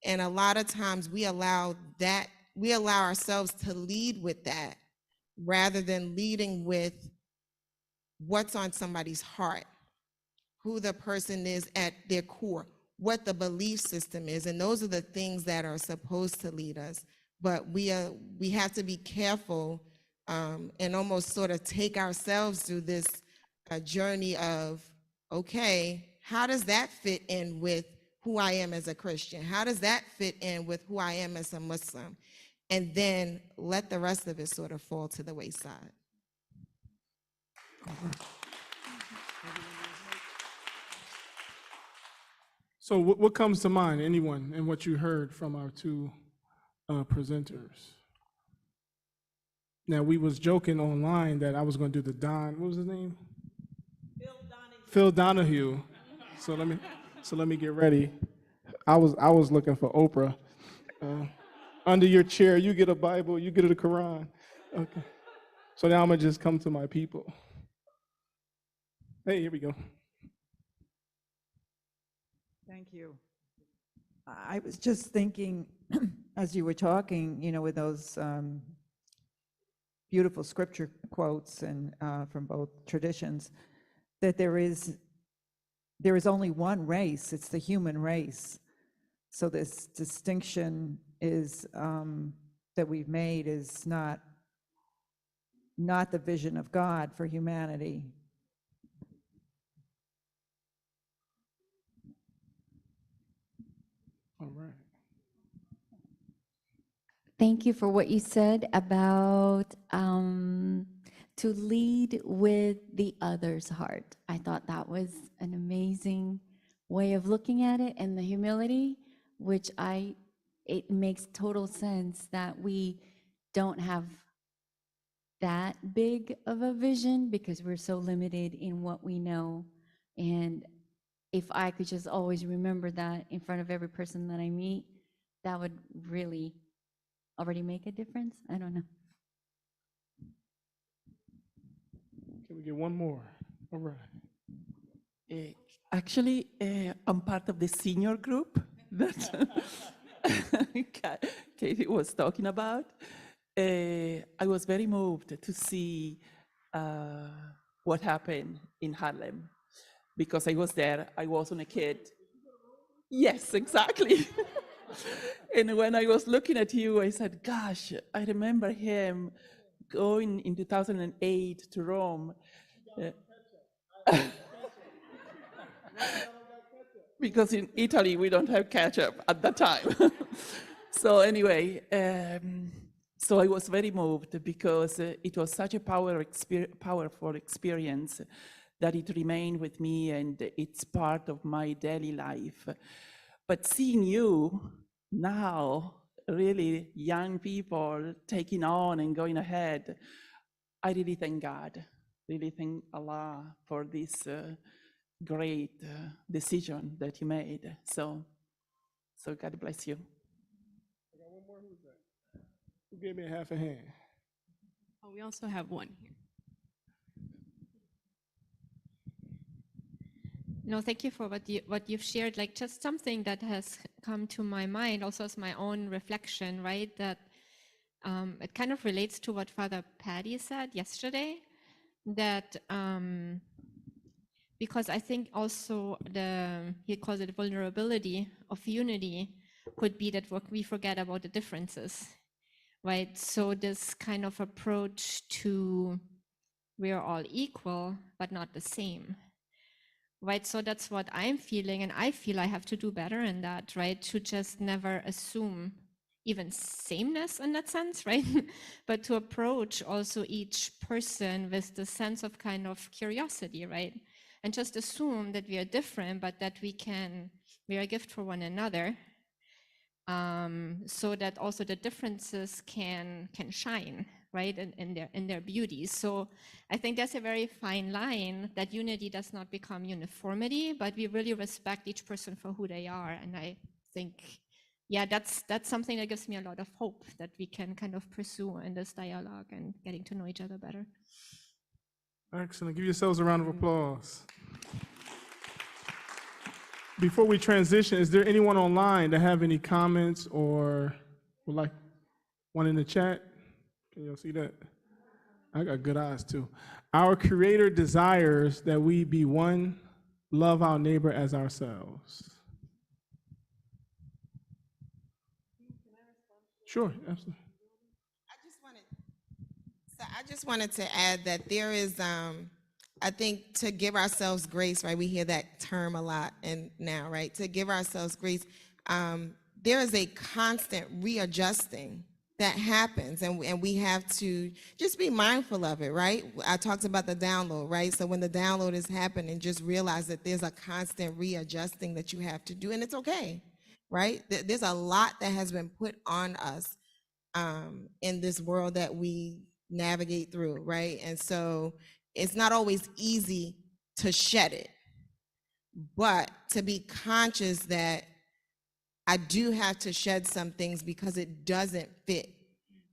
And a lot of times we allow ourselves to lead with that rather than leading with what's on somebody's heart, who the person is at their core, what the belief system is. And those are the things that are supposed to lead us. But we have to be careful and almost sort of take ourselves through this journey of, okay, how does that fit in with who I am as a Christian? How does that fit in with who I am as a Muslim? And then let the rest of it sort of fall to the wayside.
So what comes to mind, anyone, and what you heard from our two presenters? Now, we was joking online that I was going to do the what was his name? Phil Donahue. So let me get ready. I was looking for Oprah. Under your chair, you get a Bible, you get a Quran. Okay. So now I'm gonna just come to my people. Hey, here we go.
Thank you. I was just thinking, as you were talking, with those beautiful scripture quotes and from both traditions, that there is only one race. It's the human race. So this distinction is that we've made is not the vision of God for humanity.
All right.
Thank you for what you said about to lead with the other's heart. I thought that was an amazing way of looking at it, and the humility, which it makes total sense that we don't have that big of a vision because we're so limited in what we know. And if I could just always remember that in front of every person that I meet, that would really already make a difference. I don't know.
Can we get one more? All right.
Actually, I'm part of the senior group that Katie was talking about. I was very moved to see what happened in Harlem because I was there. I wasn't a kid. Yes, exactly. And when I was looking at you, I said, gosh, I remember him going in 2008 to Rome. Because in Italy, we don't have ketchup at that time. So anyway, so I was very moved because it was such a powerful experience that it remained with me and it's part of my daily life. But seeing you now, really young people taking on and going ahead, I really thank God, really thank Allah for this great decision that you made. So God bless you.
I got one more. Who's that? Who gave me a half a hand?
Oh, we also have one here.
No, thank you for what you've shared. Like just something that has come to my mind also as my own reflection, right? That it kind of relates to what Father Paddy said yesterday, that because I think also he calls it vulnerability of unity could be that we forget about the differences, right? So this kind of approach to we're all equal, but not the same. Right, so that's what I'm feeling, and I feel I have to do better in that, right? To just never assume even sameness in that sense, right? But to approach also each person with the sense of kind of curiosity, right? And just assume that we are different, but that we are a gift for one another, so that also the differences can shine, right, in their beauty. So I think that's a very fine line, that unity does not become uniformity, but we really respect each person for who they are. And I think, yeah, that's something that gives me a lot of hope that we can kind of pursue in this dialogue and getting to know each other better.
Excellent. Give yourselves a round of applause. Before we transition, is there anyone online that have any comments or would like one in the chat? Can y'all see that? I got good eyes too. Our Creator desires that we be one, love our neighbor as ourselves. Sure, absolutely.
I just wanted to add that there is, I think, to give ourselves grace, right? We hear that term a lot and now, right? To give ourselves grace, there is a constant readjusting that happens, and we have to just be mindful of it, right? I talked about the download, right? So when the download is happening, just realize that there's a constant readjusting that you have to do, and it's okay, right? There's a lot that has been put on us in this world that we navigate through, right? And so it's not always easy to shed it, but to be conscious that I do have to shed some things because it doesn't fit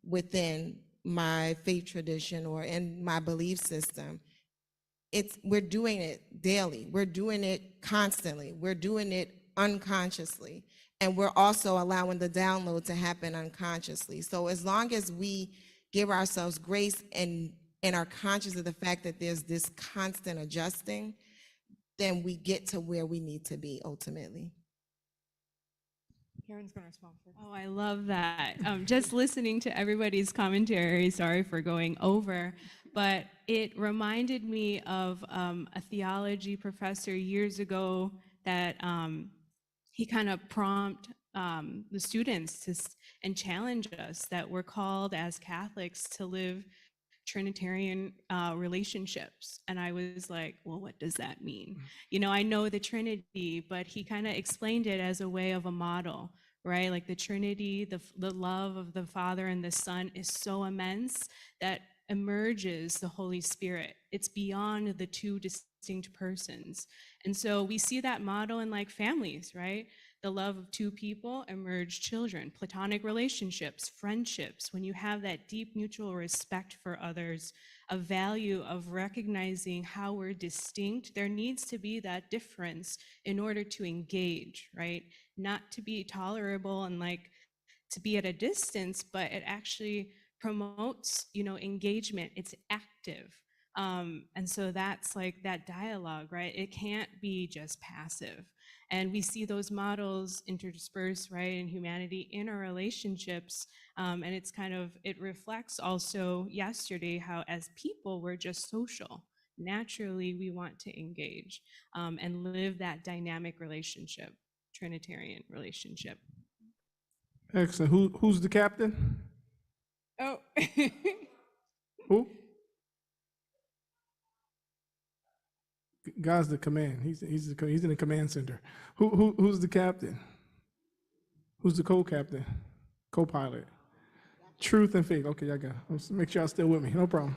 within my faith tradition or in my belief system. We're doing it daily. We're doing it constantly. We're doing it unconsciously. And we're also allowing the download to happen unconsciously. So as long as we give ourselves grace and are conscious of the fact that there's this constant adjusting, then we get to where we need to be ultimately.
Karen's going to respond first.
Oh, I love that. Just listening to everybody's commentary, sorry for going over, but it reminded me of a theology professor years ago that he kind of prompt the students and challenge us that we're called as Catholics to live Trinitarian relationships. And I was like, well, what does that mean? You know, I know the Trinity, but he kind of explained it as a way of a model, right? Like the Trinity, the love of the Father and the Son is so immense that emerges the Holy Spirit. It's beyond the two distinct persons. And so we see that model in like families, right? The love of two people emerge children, platonic relationships, friendships. When you have that deep mutual respect for others, a value of recognizing how we're distinct, there needs to be that difference in order to engage, right? Not to be tolerable and like to be at a distance, but it actually promotes, you know, engagement. It's active. And so that's like that dialogue, right? It can't be just passive. And we see those models interspersed, right, in humanity, in our relationships. And it's kind of, it reflects also yesterday how as people, we're just social. Naturally, we want to engage and live that dynamic relationship, Trinitarian relationship.
Excellent. Who's the captain?
Oh.
Who? God's the command. He's in the command center. Who's the captain? Who's the co-captain? Co-pilot? Truth and faith. Okay, I got it. Let's make sure y'all still with me. No problem.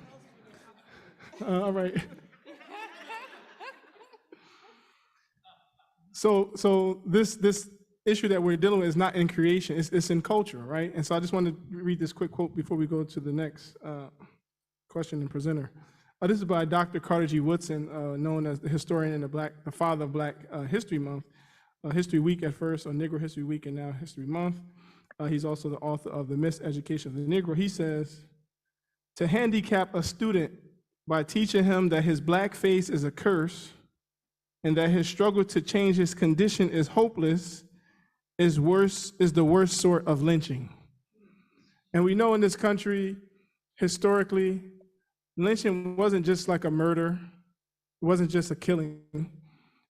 All right. So this issue that we're dealing with is not in creation. It's in culture, right? And so I just want to read this quick quote before we go to the next question and presenter. This is by Dr. Carter G. Woodson, known as the historian and the father of Black History Month, History Week at first, or Negro History Week, and now History Month. He's also the author of The Miseducation of the Negro. He says, to handicap a student by teaching him that his black face is a curse and that his struggle to change his condition is hopeless is the worst sort of lynching. And we know in this country, historically, lynching wasn't just like a murder. It wasn't just a killing.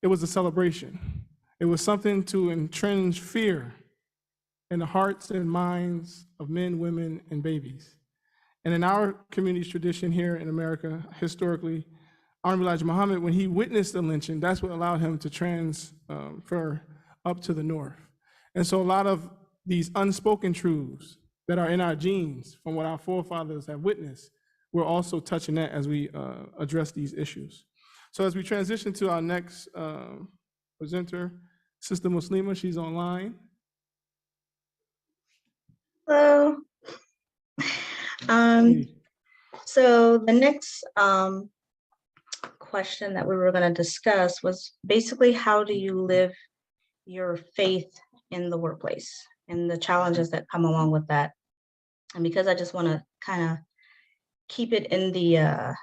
It was a celebration. It was something to entrench fear in the hearts and minds of men, women, and babies. And in our community's tradition here in America, historically, Honorable Elijah Muhammad, when he witnessed the lynching, that's what allowed him to transfer up to the north. And so a lot of these unspoken truths that are in our genes from what our forefathers have witnessed, we're also touching that as we address these issues. So as we transition to our next presenter, Sister Muslima, she's online.
Hello. So the next question that we were going to discuss was basically how do you live your faith in the workplace and the challenges that come along with that. And because I just want to kind of keep it in the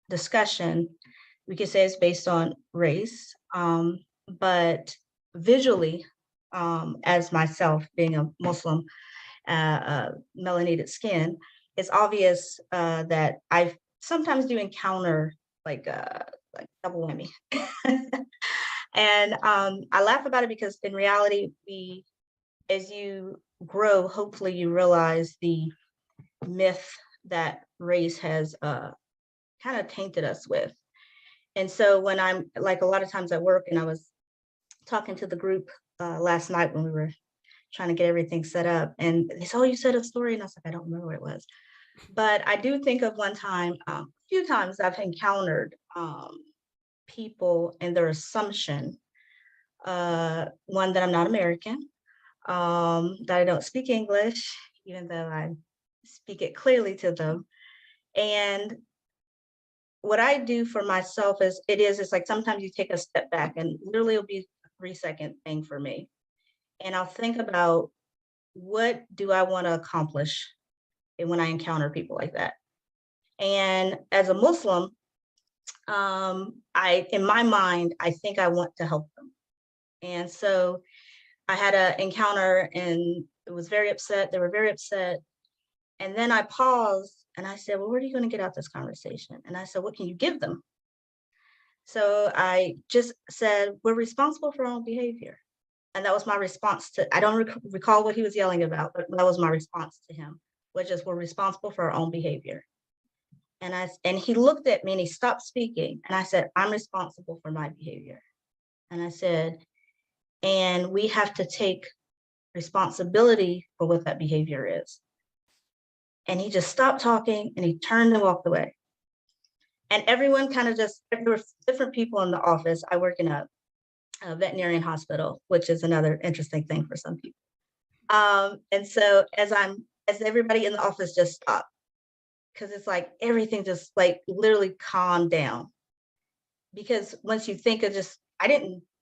discussion, we could say it's based on race, but visually, as myself being a Muslim, melanated skin, it's obvious that I sometimes do encounter like double whammy. And I laugh about it because in reality, as you grow, hopefully you realize the myth that race has kind of tainted us with. And so when I'm like a lot of times at work, and I was talking to the group last night when we were trying to get everything set up, and they said, "Oh, you said a story," and I was like, "I don't remember what it was." But I do think of one time, a few times I've encountered people and their assumption, one, that I'm not American, that I don't speak English, even though I speak it clearly to them. And what I do for myself is, it's like sometimes you take a step back, and literally it'll be a 3-second thing for me. And I'll think about, what do I want to accomplish when I encounter people like that? And as a Muslim, in my mind, I think I want to help them. And so I had an encounter, and it was very upset. They were very upset. And then I paused and I said, "Well, where are you going to get out this conversation?" And I said, "What can you give them?" So I just said, "We're responsible for our own behavior." And that was my response to, I don't recall what he was yelling about, but that was my response to him, which is, we're responsible for our own behavior. And he looked at me and he stopped speaking. And I said, "I'm responsible for my behavior." And I said, and we have to take responsibility for what that behavior is. And he just stopped talking and he turned and walked away. And everyone kind of just, there were different people in the office. I work in a veterinarian hospital, which is another interesting thing for some people. And so as everybody in the office just stopped, because it's like everything just like literally calmed down. Because once you think of just,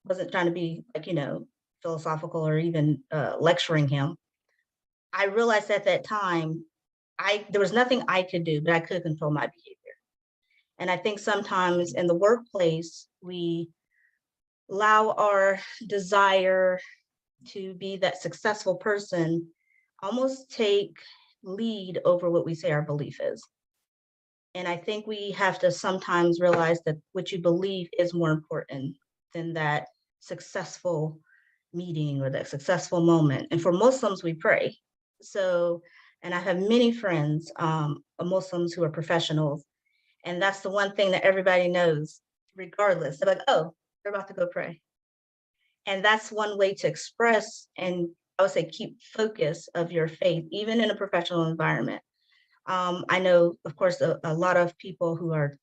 wasn't trying to be like, philosophical or even lecturing him. I realized at that time, there was nothing I could do, but I could control my behavior. And I think sometimes in the workplace, we allow our desire to be that successful person almost take lead over what we say our belief is. And I think we have to sometimes realize that what you believe is more important than that successful meeting or that successful moment. And for Muslims, we pray. So, and I have many friends, Muslims who are professionals, and that's the one thing that everybody knows, regardless. They're like, "Oh, they're about to go pray." And that's one way to express, and I would say keep focus of your faith, even in a professional environment. I know, of course, a lot of people who are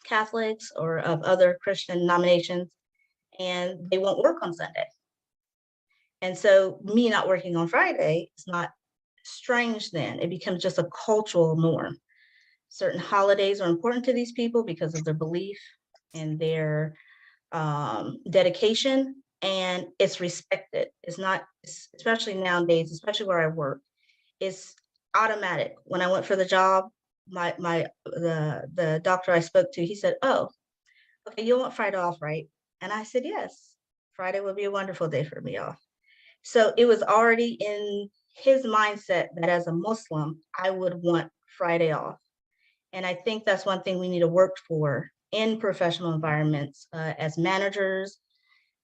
Catholics or of other Christian denominations, and they won't work on Sunday. And so me not working on Friday is not strange then. It becomes just a cultural norm. Certain holidays are important to these people because of their belief and their dedication, and it's respected. It's not, especially nowadays, especially where I work, it's automatic. When I went for the job, the doctor I spoke to, he said, "Oh, okay, you want Friday off, right?" And I said, "Yes, Friday would be a wonderful day for me off." So it was already in his mindset that as a Muslim, I would want Friday off. And I think that's one thing we need to work for in professional environments, as managers,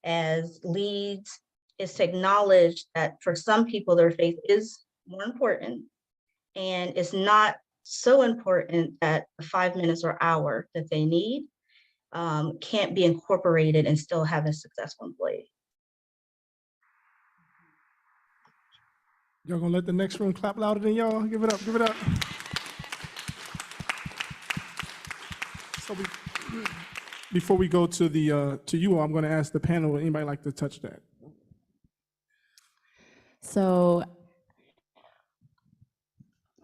as leads, is to acknowledge that for some people, their faith is more important. And it's not so important that the 5 minutes or hour that they need can't be incorporated and still have a successful employee.
Y'all gonna let the next room clap louder than y'all? Give it up, give it up. So before we go to you all, I'm gonna ask the panel, would anybody like to touch that?
So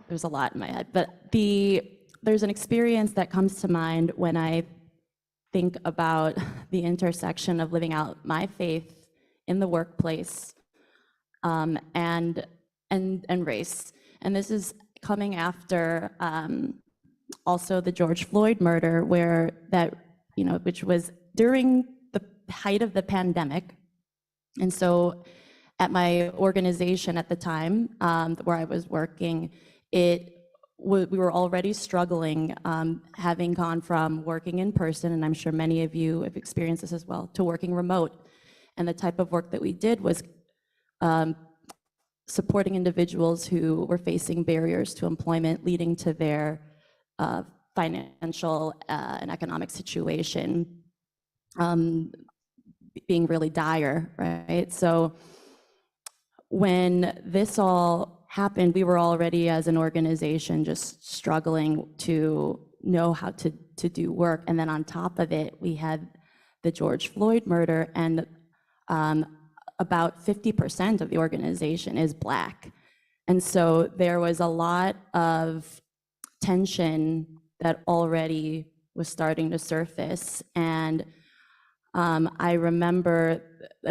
there's a lot in my head, but there's an experience that comes to mind when I think about the intersection of living out my faith in the workplace and race. And this is coming after also the George Floyd murder, which was during the height of the pandemic. And so at my organization at the time, where I was working, we were already struggling, having gone from working in person, and I'm sure many of you have experienced this as well, to working remote. And the type of work that we did was supporting individuals who were facing barriers to employment, leading to their financial and economic situation being really dire, right? So when this all happened, we were already as an organization just struggling to know how to do work. And then on top of it, we had the George Floyd murder, and about 50% of the organization is Black. And so there was a lot of tension that already was starting to surface. And I remember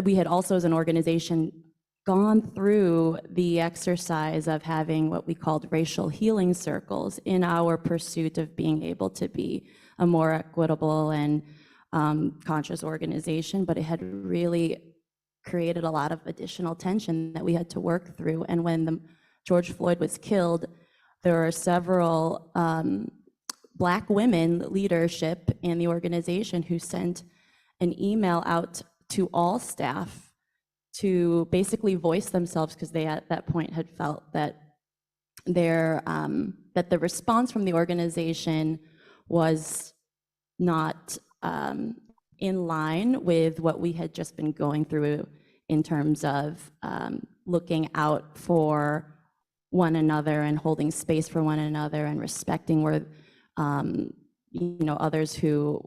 we had also as an organization gone through the exercise of having what we called racial healing circles in our pursuit of being able to be a more equitable and conscious organization, but it had really created a lot of additional tension that we had to work through. And when George Floyd was killed, there are several Black women leadership in the organization who sent an email out to all staff to basically voice themselves, because they at that point had felt that that the response from the organization was not in line with what we had just been going through in terms of looking out for one another and holding space for one another and respecting where others who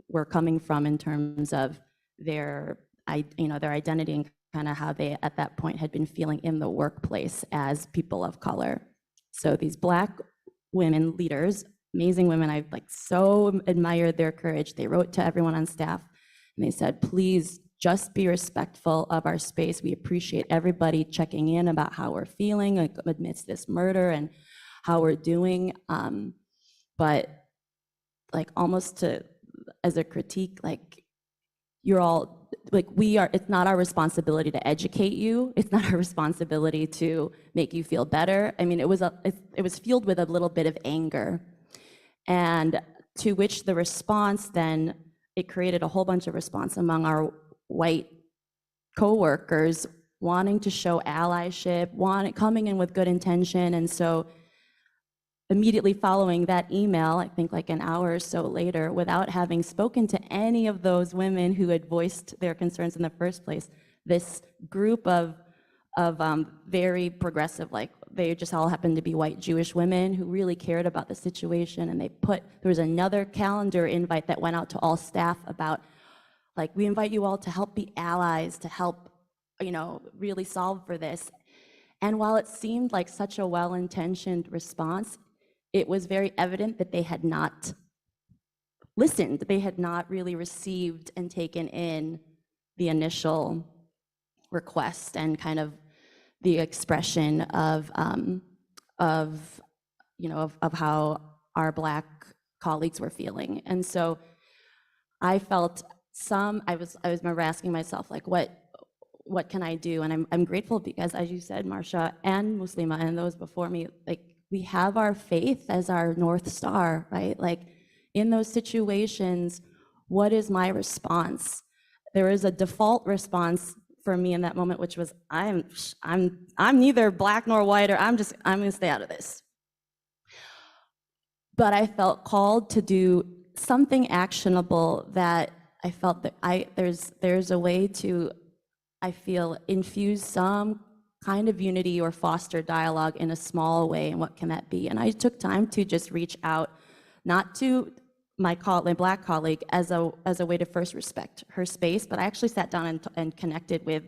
were coming from in terms of their identity and kind of how they at that point had been feeling in the workplace as people of color. So these Black women leaders, amazing women, I so admired their courage. They wrote to everyone on staff and they said, please just be respectful of our space. We appreciate everybody checking in about how we're feeling amidst this murder and how we're doing. But almost as a critique, you're all, it's not our responsibility to educate you. It's not our responsibility to make you feel better. I mean, it was fueled with a little bit of anger. And to which the response then, it created a whole bunch of response among our white coworkers wanting to show allyship, coming in with good intention. And so immediately following that email, I think an hour or so later, without having spoken to any of those women who had voiced their concerns in the first place, this group of very progressive, they just all happened to be white Jewish women who really cared about the situation, and there was another calendar invite that went out to all staff about, we invite you all to help be allies, to help, really solve for this. And while it seemed like such a well-intentioned response, it was very evident that they had not listened. They had not really received and taken in the initial request and kind of the expression of how our Black colleagues were feeling. And so I felt I was remember asking myself, what can I do? And I'm grateful because, as you said, Marsha and Muslima and those before me, we have our faith as our North Star, right? In those situations, what is my response? There is a default response for me in that moment, which was, I'm neither Black nor white, or I'm gonna stay out of this. But I felt called to do something actionable that I felt that there's a way to, I feel, infuse some kind of unity or foster dialogue in a small way. And what can that be? And I took time to just reach out, not to my Black colleague as a way to first respect her space, but I actually sat down and connected with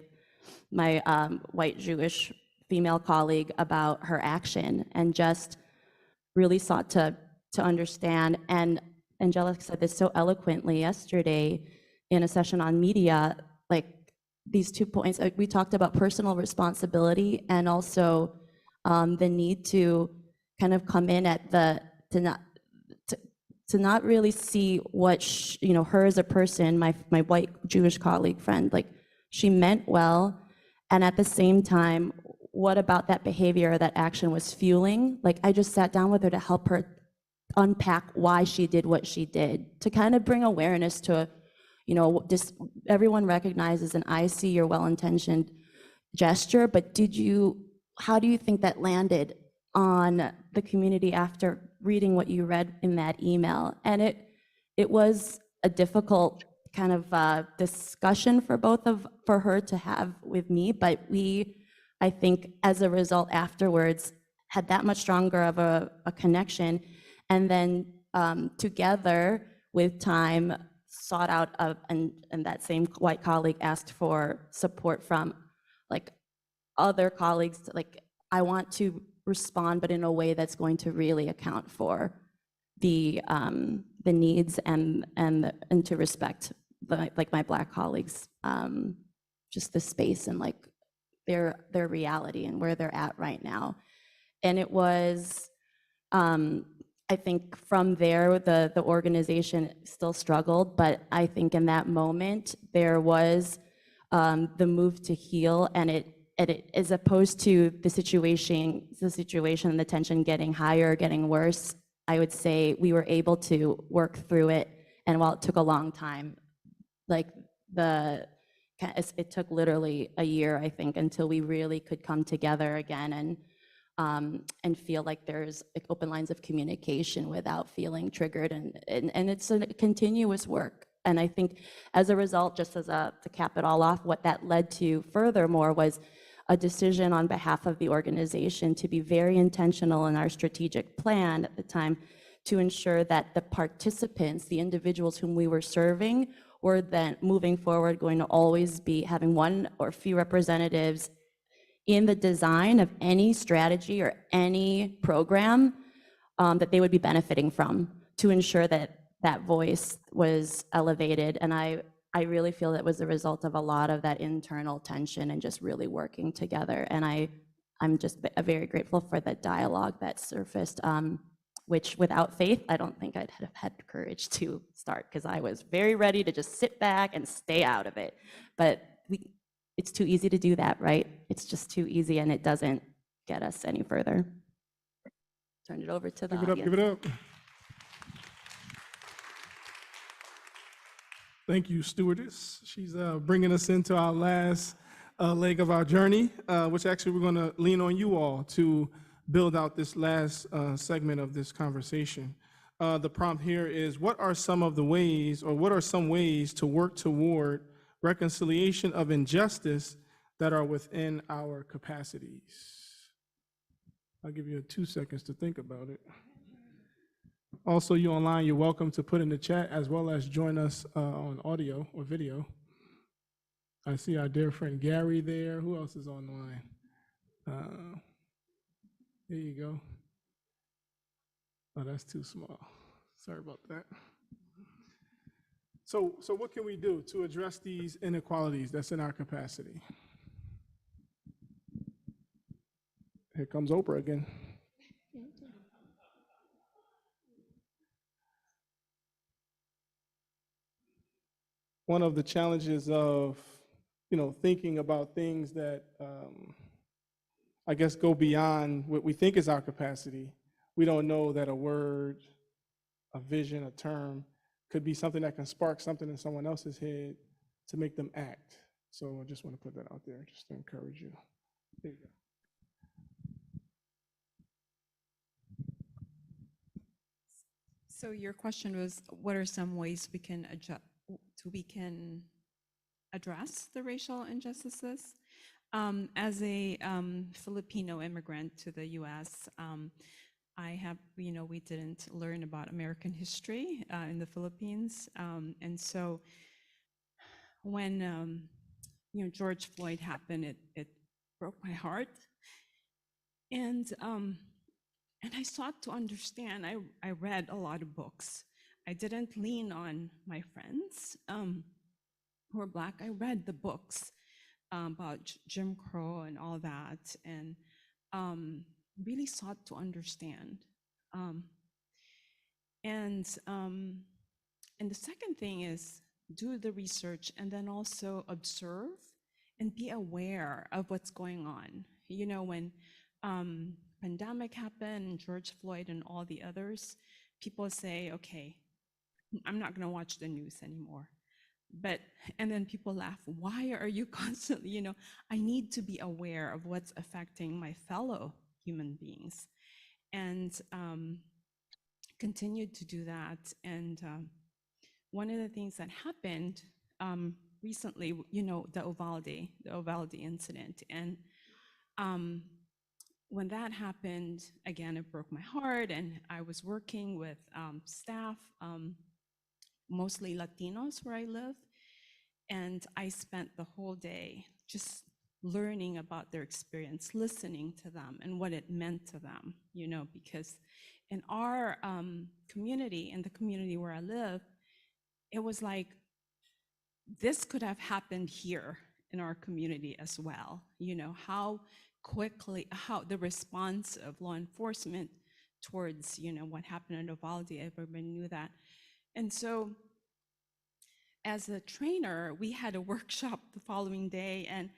my white Jewish female colleague about her action and just really sought to understand. And Angelica said this so eloquently yesterday in a session on media, these 2 points. We talked about personal responsibility and also the need to kind of come in at to not really see what her as a person, my white Jewish colleague friend, she meant well, and at the same time, what about that behavior or that action was fueling? I just sat down with her to help her unpack why she did what she did, to kind of bring awareness to, everyone recognizes and I see your well-intentioned gesture, but did you how do you think that landed on the community after reading what you read in that email? And it was a difficult kind of discussion for her to have with me, but I think as a result afterwards, had that much stronger of a connection, and then together with time sought out and that same white colleague asked for support from like other colleagues, like I want to respond, but in a way that's going to really account for the needs and to respect like my Black colleagues, just the space and like their reality and where they're at right now. And it was, I think from there, the organization still struggled, but I think in that moment, there was the move to heal, and it as opposed to the situation and the tension getting higher, getting worse, I would say we were able to work through it. And while it took a long time, like it took literally a year, I think, until we really could come together again and feel like there's like open lines of communication without feeling triggered. And it's a continuous work. And I think as a result, just as to cap it all off, what that led to furthermore was a decision on behalf of the organization to be very intentional in our strategic plan at the time to ensure that the participants, the individuals whom we were serving, were then moving forward going to always be having one or few representatives in the design of any strategy or any program that they would be benefiting from, to ensure that that voice was elevated. And I really feel that was the result of a lot of that internal tension and just really working together. And I'm just very grateful for the dialogue that surfaced, which without faith, I don't think I'd have had courage to start, because I was very ready to just sit back and stay out of it. But it's too easy to do that, right? It's just too easy, and it doesn't get us any further. Turn it over to the audience.
Give it up. Thank you, stewardess. She's bringing us into our last leg of our journey, which actually we're going to lean on you all to build out this last segment of this conversation. The prompt here is, what are some of the ways, or what are some ways to work toward reconciliation of injustice that are within our capacities? I'll give you 2 seconds to think about it. Also, you online, you're welcome to put in the chat as well as join us on audio or video. I see our dear friend Gary there. Who else is online? There you go. Oh, that's too small. Sorry about that. So what can we do to address these inequalities that's in our capacity? Here comes Oprah again. One of the challenges of, thinking about things that I guess go beyond what we think is our capacity. We don't know that a word, a vision, a term could be something that can spark something in someone else's head to make them act. So I just want to put that out there just to encourage you. There you go.
So your question was, what are some ways we can address the racial injustices? As a Filipino immigrant to the U.S., we didn't learn about American history in the Philippines, and so when George Floyd happened, it broke my heart, and I sought to understand. I read a lot of books. I didn't lean on my friends who were Black. I read the books about Jim Crow and all that, and really sought to understand. And the second thing is do the research and then also observe and be aware of what's going on. When pandemic happened, George Floyd and all the others, people say, okay, I'm not going to watch the news anymore.
And then people laugh, why are you constantly, I need to be aware of what's affecting my fellow human beings, and continued to do that. And one of the things that happened recently, the Uvalde incident. And when that happened, again, it broke my heart. And I was working with staff, mostly Latinos where I live. And I spent the whole day just learning about their experience, listening to them and what it meant to them, because in our community, in the community where I live, it was like, this could have happened here in our community as well. How quickly, how the response of law enforcement towards, what happened in Uvalde, everybody knew that. And so as a trainer, we had a workshop the following day, and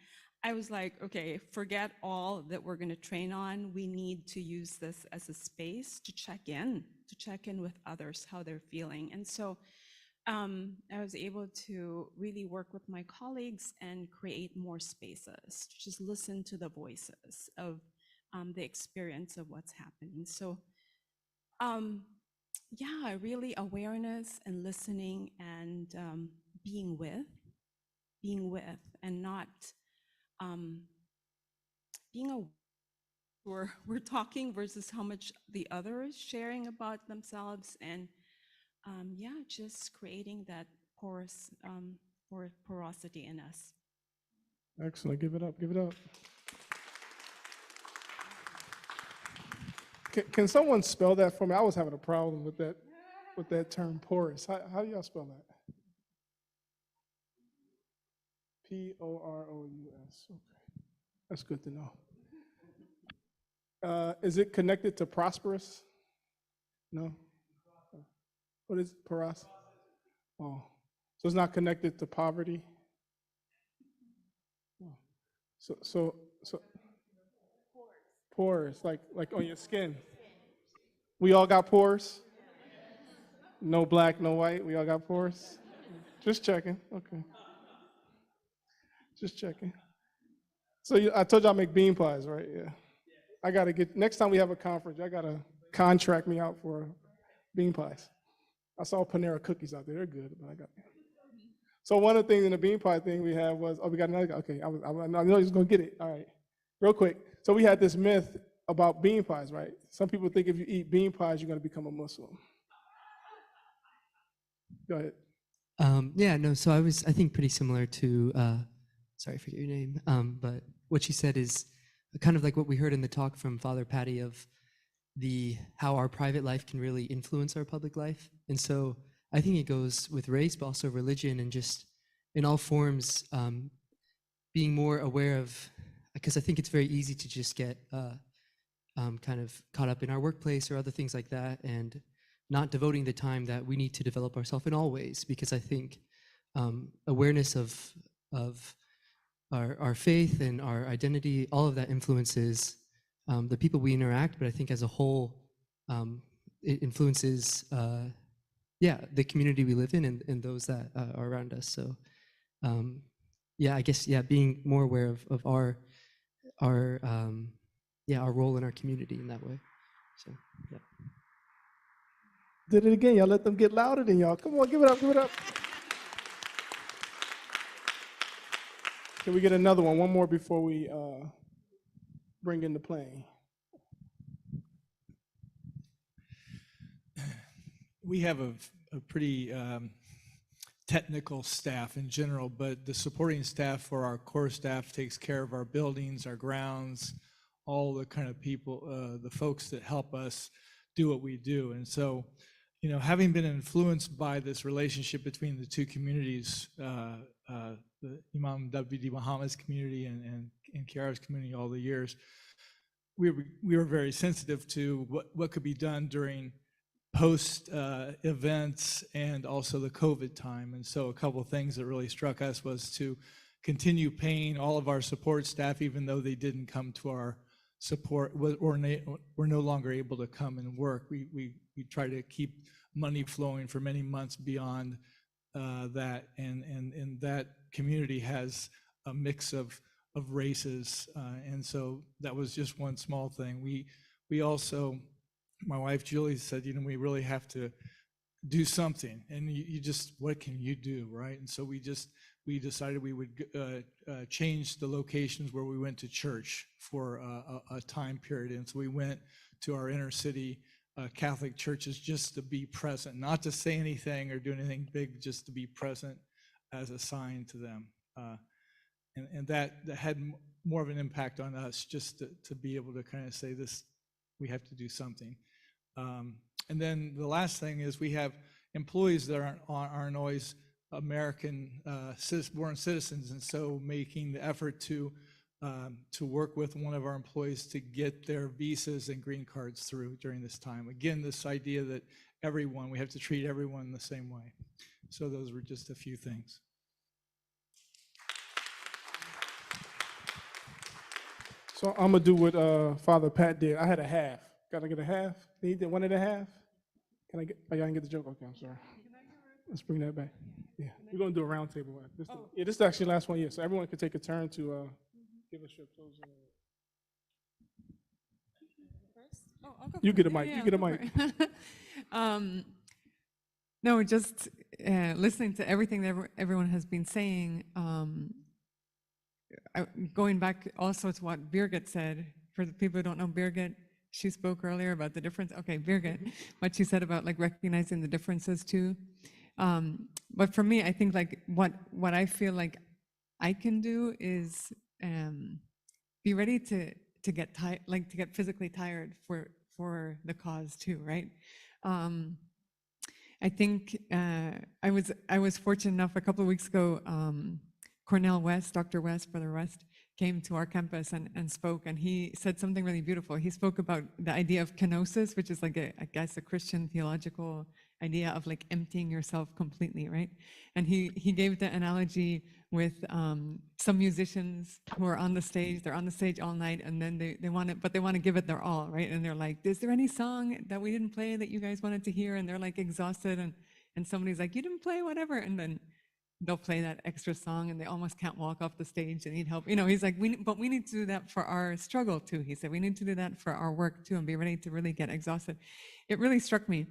I was like, okay, forget all that we're going to train on. We need to use this as a space to check in with others, how they're feeling. And so I was able to really work with my colleagues and create more spaces to just listen to the voices of the experience of what's happening. So yeah, really awareness and listening and being with and not being aware we're talking versus how much the other is sharing about themselves, and yeah, just creating that porosity in us.
Excellent. Give it up. Give it up. Can someone spell that for me? I was having a problem with that term, porous. How do y'all spell that? P-O-R-O-U-S. Okay, that's good to know. Is it connected to prosperous? No. What is porous? Oh, so it's not connected to poverty. Oh. So pores, like on your skin. We all got pores? No black, no white. We all got pores? Just checking. Okay. Just checking. So I told you I make bean pies, right? Yeah. I got to get, next time we have a conference, I got to contract me out for bean pies. I saw Panera cookies out there. They're good, but I got. So one of the things in the bean pie thing we had was, we got another guy. Okay, I know you're just going to get it. All right. Real quick. So we had this myth about bean pies, right? Some people think if you eat bean pies, you're going to become a Muslim. Go ahead.
Yeah, no, so I think pretty similar to, sorry, I forget your name, but what she said is kind of like what we heard in the talk from Father Patty of how our private life can really influence our public life. And so I think it goes with race, but also religion, and just in all forms, being more aware of, because I think it's very easy to just get kind of caught up in our workplace or other things like that, and not devoting the time that we need to develop ourselves in all ways, because I think awareness of our faith and our identity, all of that influences the people we interact, but I think as a whole, it influences the community we live in and those that are around us. So yeah, I guess, being more aware of our role in our community in that way. So yeah.
Did it again. Y'all let them get louder than y'all. Come on, give it up, give it up. Can we get another one? One more before we bring in the plane.
We have a pretty technical staff in general, but the supporting staff for our core staff takes care of our buildings, our grounds, all the kind of people, the folks that help us do what we do. And so, having been influenced by this relationship between the two communities, the Imam W.D. Muhammad's community and Kiara's community all the years, we were very sensitive to what could be done during post events and also the COVID time. And so a couple of things that really struck us was to continue paying all of our support staff, even though they didn't come to our support or were no longer able to come and work. We try to keep money flowing for many months beyond that, and that community has a mix of races, and so that was just one small thing. We also, my wife Julie said, we really have to do something, and you just, what can you do, right? And so we decided we would change the locations where we went to church for a time period, and so we went to our inner city Catholic churches just to be present, not to say anything or do anything big, just to be present as a sign to them, and that had more of an impact on us, just to be able to kind of say this, we have to do something. And then the last thing is we have employees that aren't always American born citizens, and so making the effort to work with one of our employees to get their visas and green cards through during this time. Again, this idea that we have to treat everyone the same way. So those were just a few things.
So I'm gonna do what Father Pat did. I had a half. Gotta get a half. He did 1.5. Can I get? I gotta get the joke. Okay, I'm sorry. Let's bring that back. Yeah, we're gonna do a round table. This is the actually last one. Yeah, so everyone could take a turn to give us your closing. You get a mic. You get a mic.
No, just listening to everything that everyone has been saying. Going back also to what Birgit said, for the people who don't know Birgit, she spoke earlier about the difference. Okay, Birgit, what she said about like recognizing the differences too. But for me, I think like what I feel like I can do is be ready to get tired, like to get physically tired for the cause too, right? I think I was fortunate enough a couple of weeks ago. Cornell West, Dr. West, Brother West, came to our campus and spoke, and he said something really beautiful. He spoke about the idea of kenosis, which is like I guess a Christian theological idea of like emptying yourself completely, right? And he gave the analogy with some musicians who are on the stage. They're on the stage all night, and then they want to give it their all, right? And they're like, "Is there any song that we didn't play that you guys wanted to hear?" And they're like exhausted, and somebody's like, "You didn't play whatever," and then they'll play that extra song and they almost can't walk off the stage and need help. He's like, but we need to do that for our struggle too. He said, we need to do that for our work too and be ready to really get exhausted. It really struck me.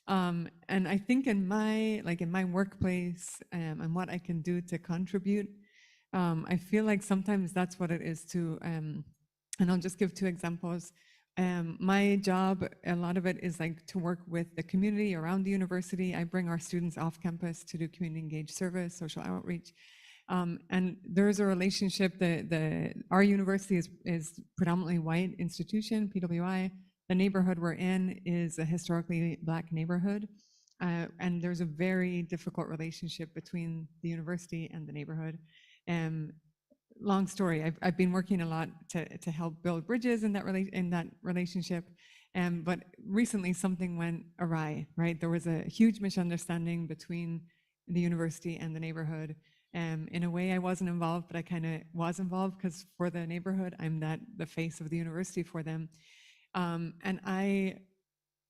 And I think in my workplace and what I can do to contribute, I feel like sometimes that's what it is too. And I'll just give 2 examples. My job, a lot of it is like to work with the community around the university. I bring our students off campus to do community engaged service, social outreach. And there's a relationship that our university is predominantly white institution, PWI. The neighborhood we're in is a historically Black neighborhood. And there's a very difficult relationship between the university and the neighborhood. Long story. I've been working a lot to help build bridges in that relationship, but recently something went awry. Right, there was a huge misunderstanding between the university and the neighborhood. In a way, I wasn't involved, but I kind of was involved because for the neighborhood, I'm the face of the university for them. And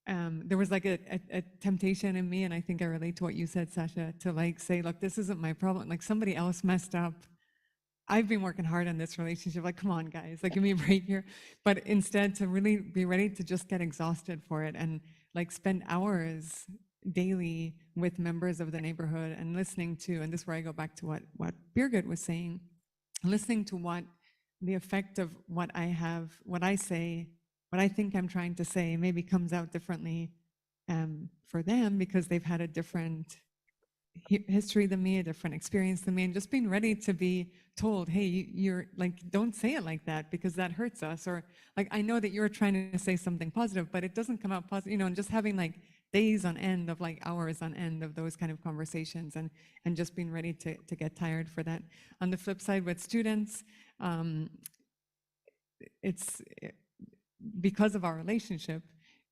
there was like a temptation in me, and I think I relate to what you said, Sasha, to like say, look, this isn't my problem. Like somebody else messed up. I've been working hard on this relationship. Like, come on, guys, like give me a break here. But instead to really be ready to just get exhausted for it and like spend hours daily with members of the neighborhood and listening to, and this is where I go back to what Birgit was saying, listening to what the effect of what I say, what I think I'm trying to say maybe comes out differently for them because they've had a different history than me, a different experience than me, and just being ready to be told, hey, you're like, don't say it like that because that hurts us, or like, I know that you're trying to say something positive, but it doesn't come out positive, and just having like days on end of like hours on end of those kind of conversations and just being ready to get tired for that. On the flip side with students, it's because of our relationship,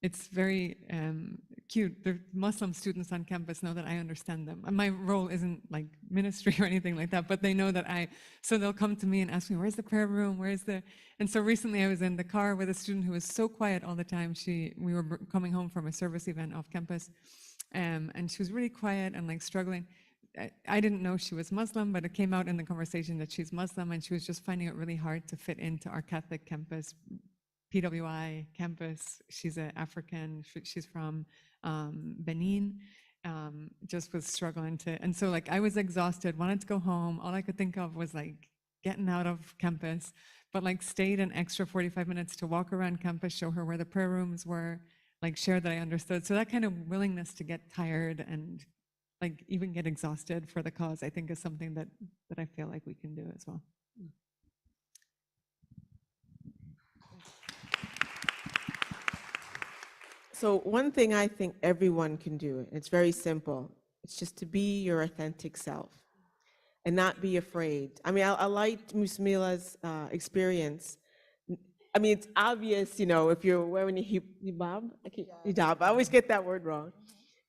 it's very cute. The Muslim students on campus know that I understand them. And my role isn't like ministry or anything like that, but they know that so they'll come to me and ask me, where's the prayer room? And so recently I was in the car with a student who was so quiet all the time. We were coming home from a service event off campus, and she was really quiet and like struggling. I didn't know she was Muslim, but it came out in the conversation that she's Muslim, and she was just finding it really hard to fit into our Catholic campus, PWI campus. She's an African, she's from Benin, just was struggling to, and so like I was exhausted, wanted to go home. All I could think of was like getting out of campus, but like stayed an extra 45 minutes to walk around campus, show her where the prayer rooms were, like share that I understood. So that kind of willingness to get tired and like even get exhausted for the cause, I think is something that I feel like we can do as well.
So one thing I think everyone can do, and it's very simple, it's just to be your authentic self and not be afraid. I mean, I liked Musmila's experience. I mean, it's obvious, you know, if you're wearing a hijab, I always get that word wrong,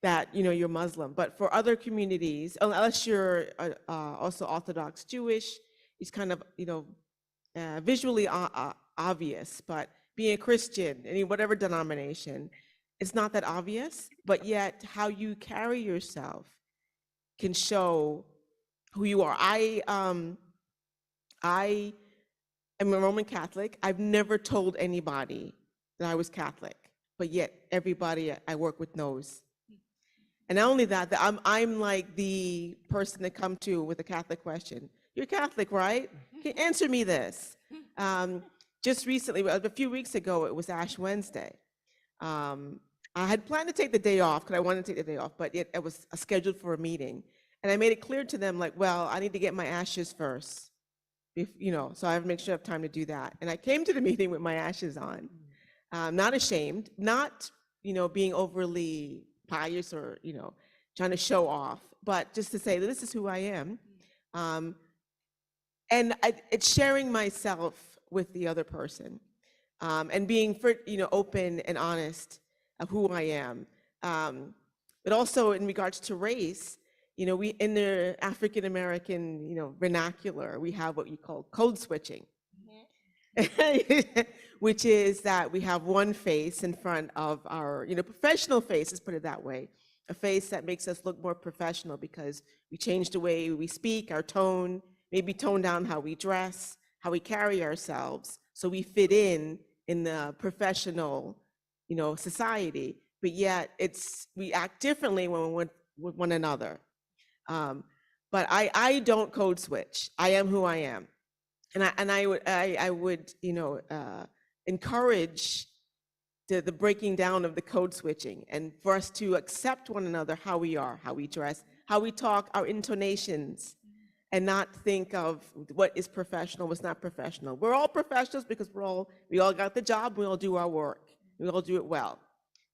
that, you know, you're Muslim. But for other communities, unless you're also Orthodox Jewish, it's kind of, you know, visually obvious. But being a Christian, any whatever denomination, it's not that obvious. But yet, how you carry yourself can show who you are. I am a Roman Catholic. I've never told anybody that I was Catholic, but yet everybody I work with knows. And not only that, I'm like the person to come to with a Catholic question. You're Catholic, right? Can you answer me this? Just recently, a few weeks ago, it was Ash Wednesday. I had planned to take the day off because I wanted to take the day off, but it was scheduled for a meeting. And I made it clear to them, like, well, I need to get my ashes first, you know, so I have to make sure I have time to do that. And I came to the meeting with my ashes on, not ashamed, not, you know, being overly pious or, you know, trying to show off, but just to say that this is who I am. And it's sharing myself with the other person, and being, you know, open and honest of who I am. But also in regards to race, you know, we, in the African American, you know, vernacular, we have what you call code switching, which is that we have one face in front of our, you know, professional face, let's put it that way, a face that makes us look more professional because we change the way we speak, our tone, maybe tone down how we dress, how we carry ourselves, so we fit in the professional, you know, society. But yet we act differently when we're with one another. But I don't code switch. I am who I am, and I would you know, encourage the breaking down of the code switching, and for us to accept one another, how we are, how we dress, how we talk, our intonations, and not think of what is professional, what's not professional. We're all professionals because we all got the job, we all do our work, we all do it well.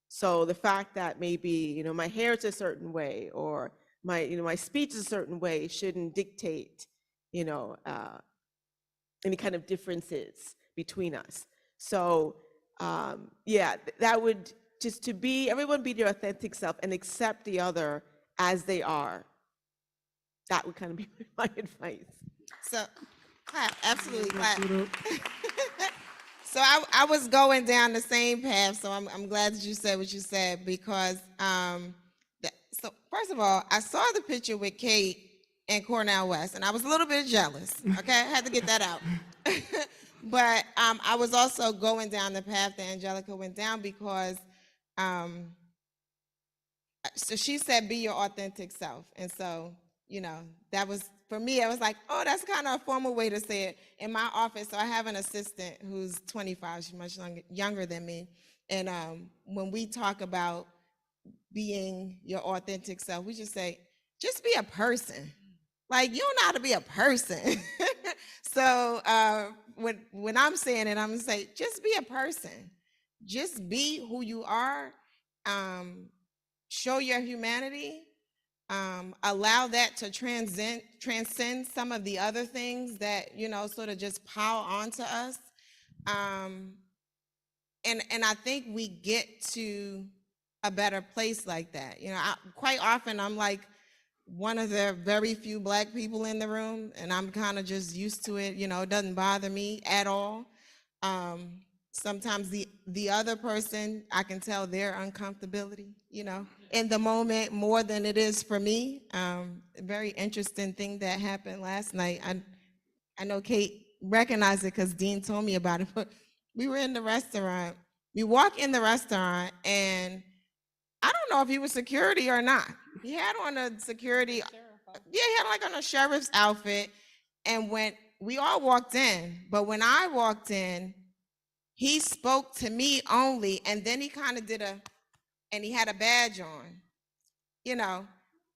So the fact that maybe, you know, my hair is a certain way, or my, you know, my speech is a certain way, shouldn't dictate, you know, any kind of differences between us. So yeah, that would just to be, everyone be their authentic self and accept the other as they are. That would kind of be my advice.
So, clap, absolutely clap. So I was going down the same path, so I'm glad that you said what you said, because so first of all, I saw the picture with Kate and Cornell West, and I was a little bit jealous, okay? I had to get that out. But I was also going down the path that Angelica went down, because so she said, be your authentic self. And so, you know, that was, for me, I was like, oh, that's kind of a formal way to say it. In my office, so I have an assistant who's 25, she's much younger than me. And when we talk about being your authentic self, we just say, just be a person. Like, you don't know how to be a person. So when I'm saying it, I'm gonna say, just be a person. Just be who you are. Show your humanity. Allow that to transcend some of the other things that, you know, sort of just pile onto us. And I think we get to a better place like that. You know, quite often I'm like one of the very few Black people in the room, and I'm kind of just used to it. You know, it doesn't bother me at all. sometimes the other person, I can tell their uncomfortability, in the moment more than it is for me. A very interesting thing that happened last night. I know Kate recognized it because Dean told me about it, but we were in the restaurant. We walk in the restaurant, and I don't know if he was security or not. He had on a security, he had like on a sheriff's outfit. And when we all walked in, but when I walked in, he spoke to me only, and then he kind of and he had a badge on.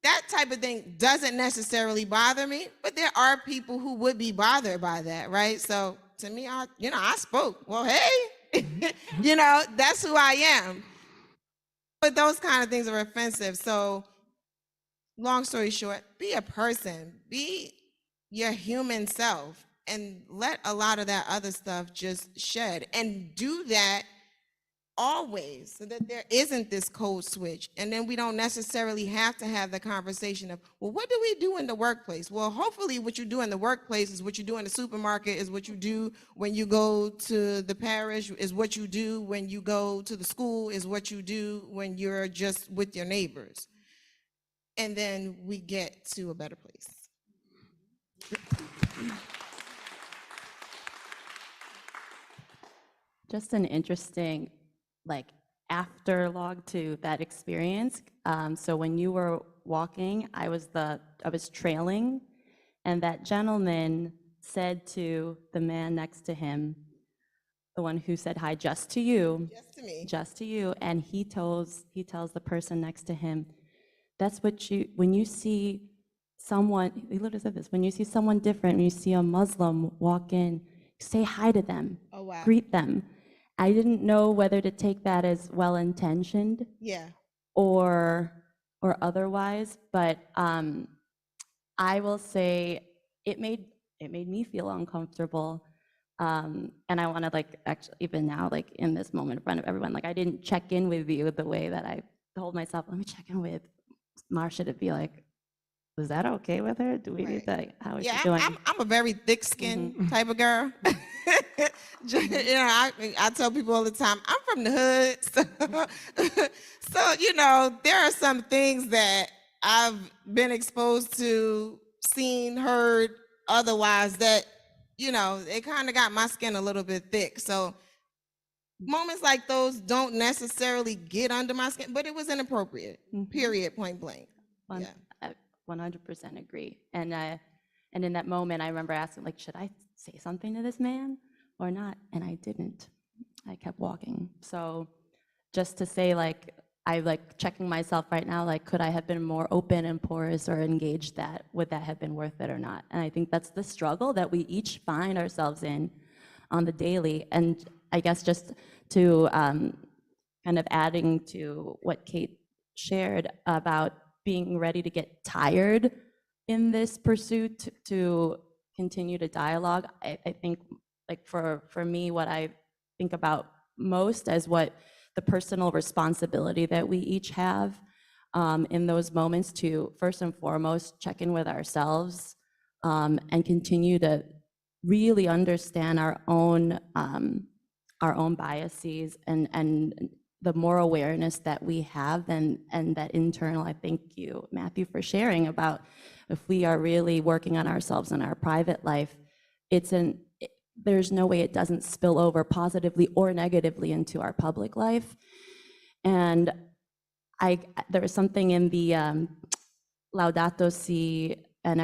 That type of thing doesn't necessarily bother me, but there are people who would be bothered by that, right? So to me, I spoke. Well, hey, that's who I am. But those kind of things are offensive. So long story short, be a person, be your human self, and let a lot of that other stuff just shed, and do that always, so that there isn't this code switch. And then we don't necessarily have to have the conversation of, well, what do we do in the workplace? Well, hopefully what you do in the workplace is what you do in the supermarket, is what you do when you go to the parish, is what you do when you go to the school, is what you do when you're just with your neighbors. And then we get to a better place.
Just an interesting, afterlog to that experience. So when you were walking, I was trailing, and that gentleman said to the man next to him, the one who said hi, just to you, just to you, and he tells the person next to him, that's what when you see someone, he literally said this, when you see someone different, when you see a Muslim walk in, say hi to them, greet them. I didn't know whether to take that as well-intentioned, or otherwise, but I will say it made me feel uncomfortable, and I want to actually even now in this moment in front of everyone, I didn't check in with you the way that I told myself, let me check in with Marsha to be like, was that okay with her? Do we need to, how is she doing?
I'm a very thick-skinned type of girl. I tell people all the time, I'm from the hood. So, there are some things that I've been exposed to, seen, heard, otherwise that, it kind of got my skin a little bit thick. So moments like those don't necessarily get under my skin, but it was inappropriate, period, point blank.
100% agree. And in that moment, I remember asking, should I say something to this man or not? And I didn't. I kept walking. So just to say, I checking myself right now, could I have been more open and porous or engaged, that would that have been worth it or not? And I think that's the struggle that we each find ourselves in on the daily. And I guess just to kind of adding to what Kate shared about being ready to get tired in this pursuit to continue to dialogue, I think for me, what I think about most as what the personal responsibility that we each have in those moments to first and foremost check in with ourselves and continue to really understand our own biases and the more awareness that we have and that internal. I thank you, Matthew, for sharing about if we are really working on ourselves in our private life, there's no way it doesn't spill over positively or negatively into our public life. And there was something in the Laudato Si and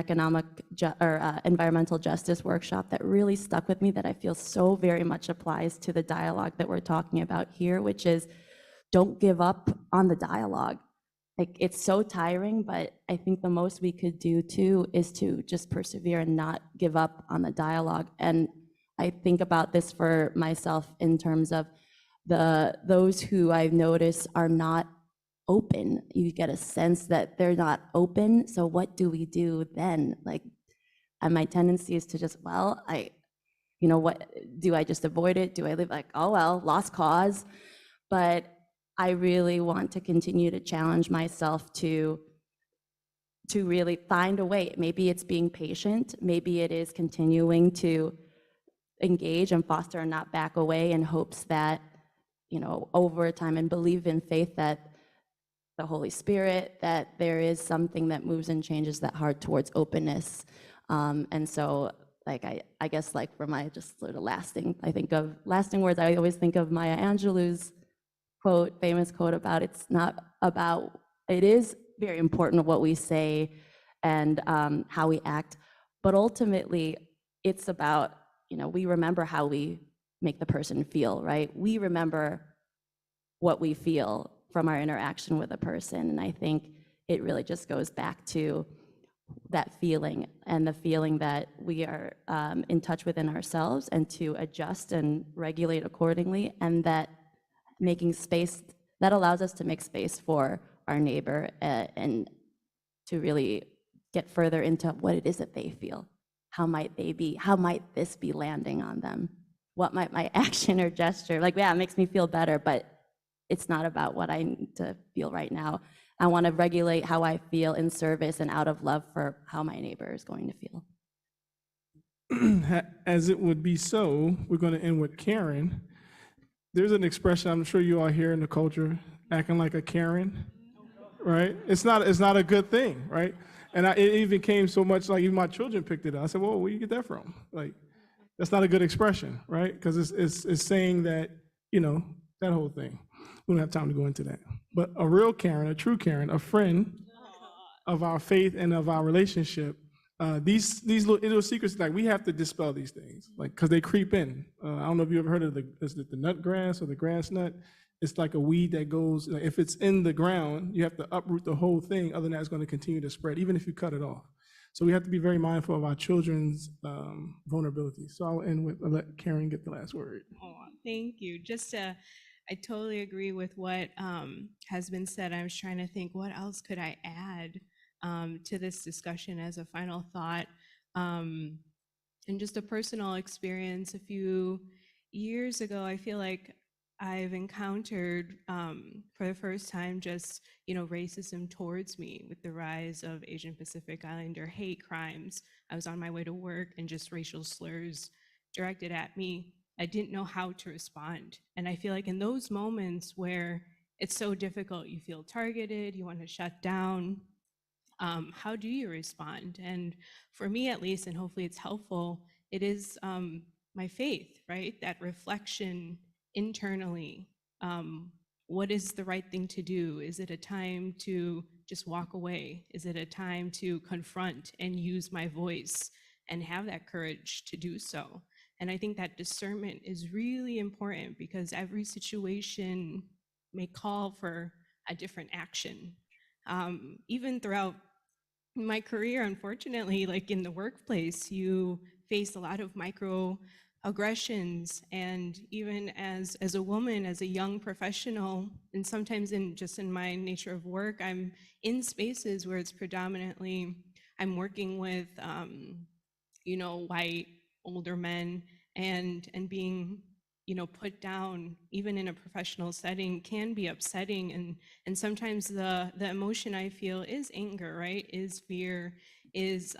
environmental justice workshop that really stuck with me, that I feel so very much applies to the dialogue that we're talking about here, which is don't give up on the dialogue. It's so tiring, but I think the most we could do too is to just persevere and not give up on the dialogue. And I think about this for myself in terms of those who I've noticed are not open. You get a sense that they're not open. So what do we do then? And my tendency is to just, what do I just avoid it? Do I live oh well, lost cause? But I really want to continue to challenge myself to really find a way. Maybe it's being patient. Maybe it is continuing to engage and foster and not back away in hopes that, over time, and believe in faith that the Holy Spirit, that there is something that moves and changes that heart towards openness. And so, like, I guess, like, for my just sort of lasting words, I always think of Maya Angelou's famous quote about it is very important what we say and how we act, but ultimately it's about, we remember how we make the person feel, right? We remember what we feel from our interaction with a person. And I think it really just goes back to that feeling and the feeling that we are in touch within ourselves and to adjust and regulate accordingly. And that making space, that allows us to make space for our neighbor and to really get further into what it is that they feel. How might this be landing on them? What might my action or gesture, it makes me feel better, but it's not about what I need to feel right now. I want to regulate how I feel in service and out of love for how my neighbor is going to feel.
As it would be so, we're going to end with Karen. There's an expression I'm sure you all hear in the culture, acting like a Karen, right? It's not a good thing, right? And it even came so much, like even my children picked it up. I said, "Whoa, where you get that from?" Like, that's not a good expression, right? Because it's saying that, that whole thing. We don't have time to go into that. But a real Karen, a true Karen, a friend of our faith and of our relationship, these little secrets, like, we have to dispel these things, like, because they creep in. I don't know if you ever heard of the nut grass or the grass nut. It's like a weed that goes, if it's in the ground, you have to uproot the whole thing, other than that it's going to continue to spread, even if you cut it off. So we have to be very mindful of our children's vulnerability. So I'll end with, I'll let Karen get the last word.
Oh, thank you. I totally agree with what has been said. I was trying to think, what else could I add to this discussion as a final thought? And just a personal experience, a few years ago, I feel like I've encountered for the first time just, racism towards me with the rise of Asian Pacific Islander hate crimes. I was on my way to work and just racial slurs directed at me. I didn't know how to respond. And I feel like in those moments where it's so difficult, you feel targeted, you want to shut down, how do you respond? And for me, at least, and hopefully it's helpful, it is my faith, right? That reflection internally. What is the right thing to do? Is it a time to just walk away? Is it a time to confront and use my voice and have that courage to do so? And I think that discernment is really important because every situation may call for a different action. Even throughout my career, unfortunately, like in the workplace, you face a lot of microaggressions, and even as a woman, as a young professional, and sometimes in my nature of work, I'm in spaces where it's predominantly, I'm working with, white older men, and being, put down, even in a professional setting, can be upsetting. And sometimes the emotion I feel is anger, right? Is fear, is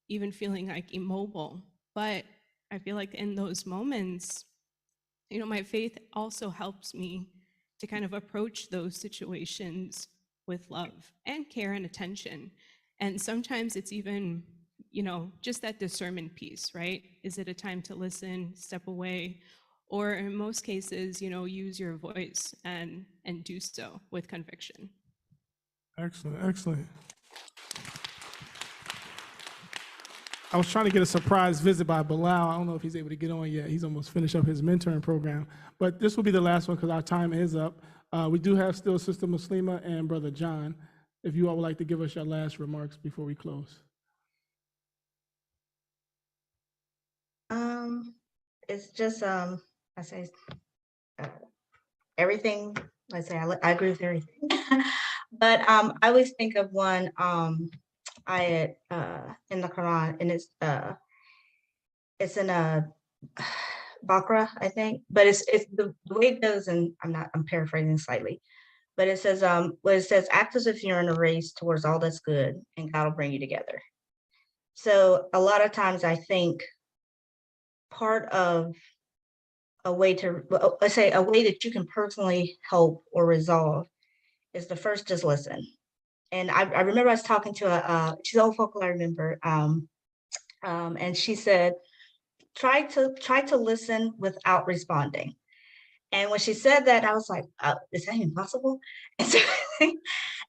even feeling like immobile. But I feel like in those moments, my faith also helps me to kind of approach those situations with love and care and attention. And sometimes it's even, just that discernment piece, right? Is it a time to listen, step away, or in most cases, use your voice and do so with conviction?
Excellent, excellent. I was trying to get a surprise visit by Bilal. I don't know if he's able to get on yet. He's almost finished up his mentoring program. But this will be the last one because our time is up. We do have still Sister Muslima and Brother John. If you all would like to give us your last remarks before we close.
It's just, I say everything, I agree with everything. But I always think of one ayat in the Quran, and it's in a Baqarah, I think, but it's the way it goes, and I'm paraphrasing slightly, but it says, act as if you're in a race towards all that's good, and God will bring you together. So a lot of times I think part of a way to, let's say, a way that you can personally help or resolve is the first, just listen. And I remember I was talking to she's an old Focolare member, and she said, try to listen without responding. And when she said that, I was like, is that even possible? And so,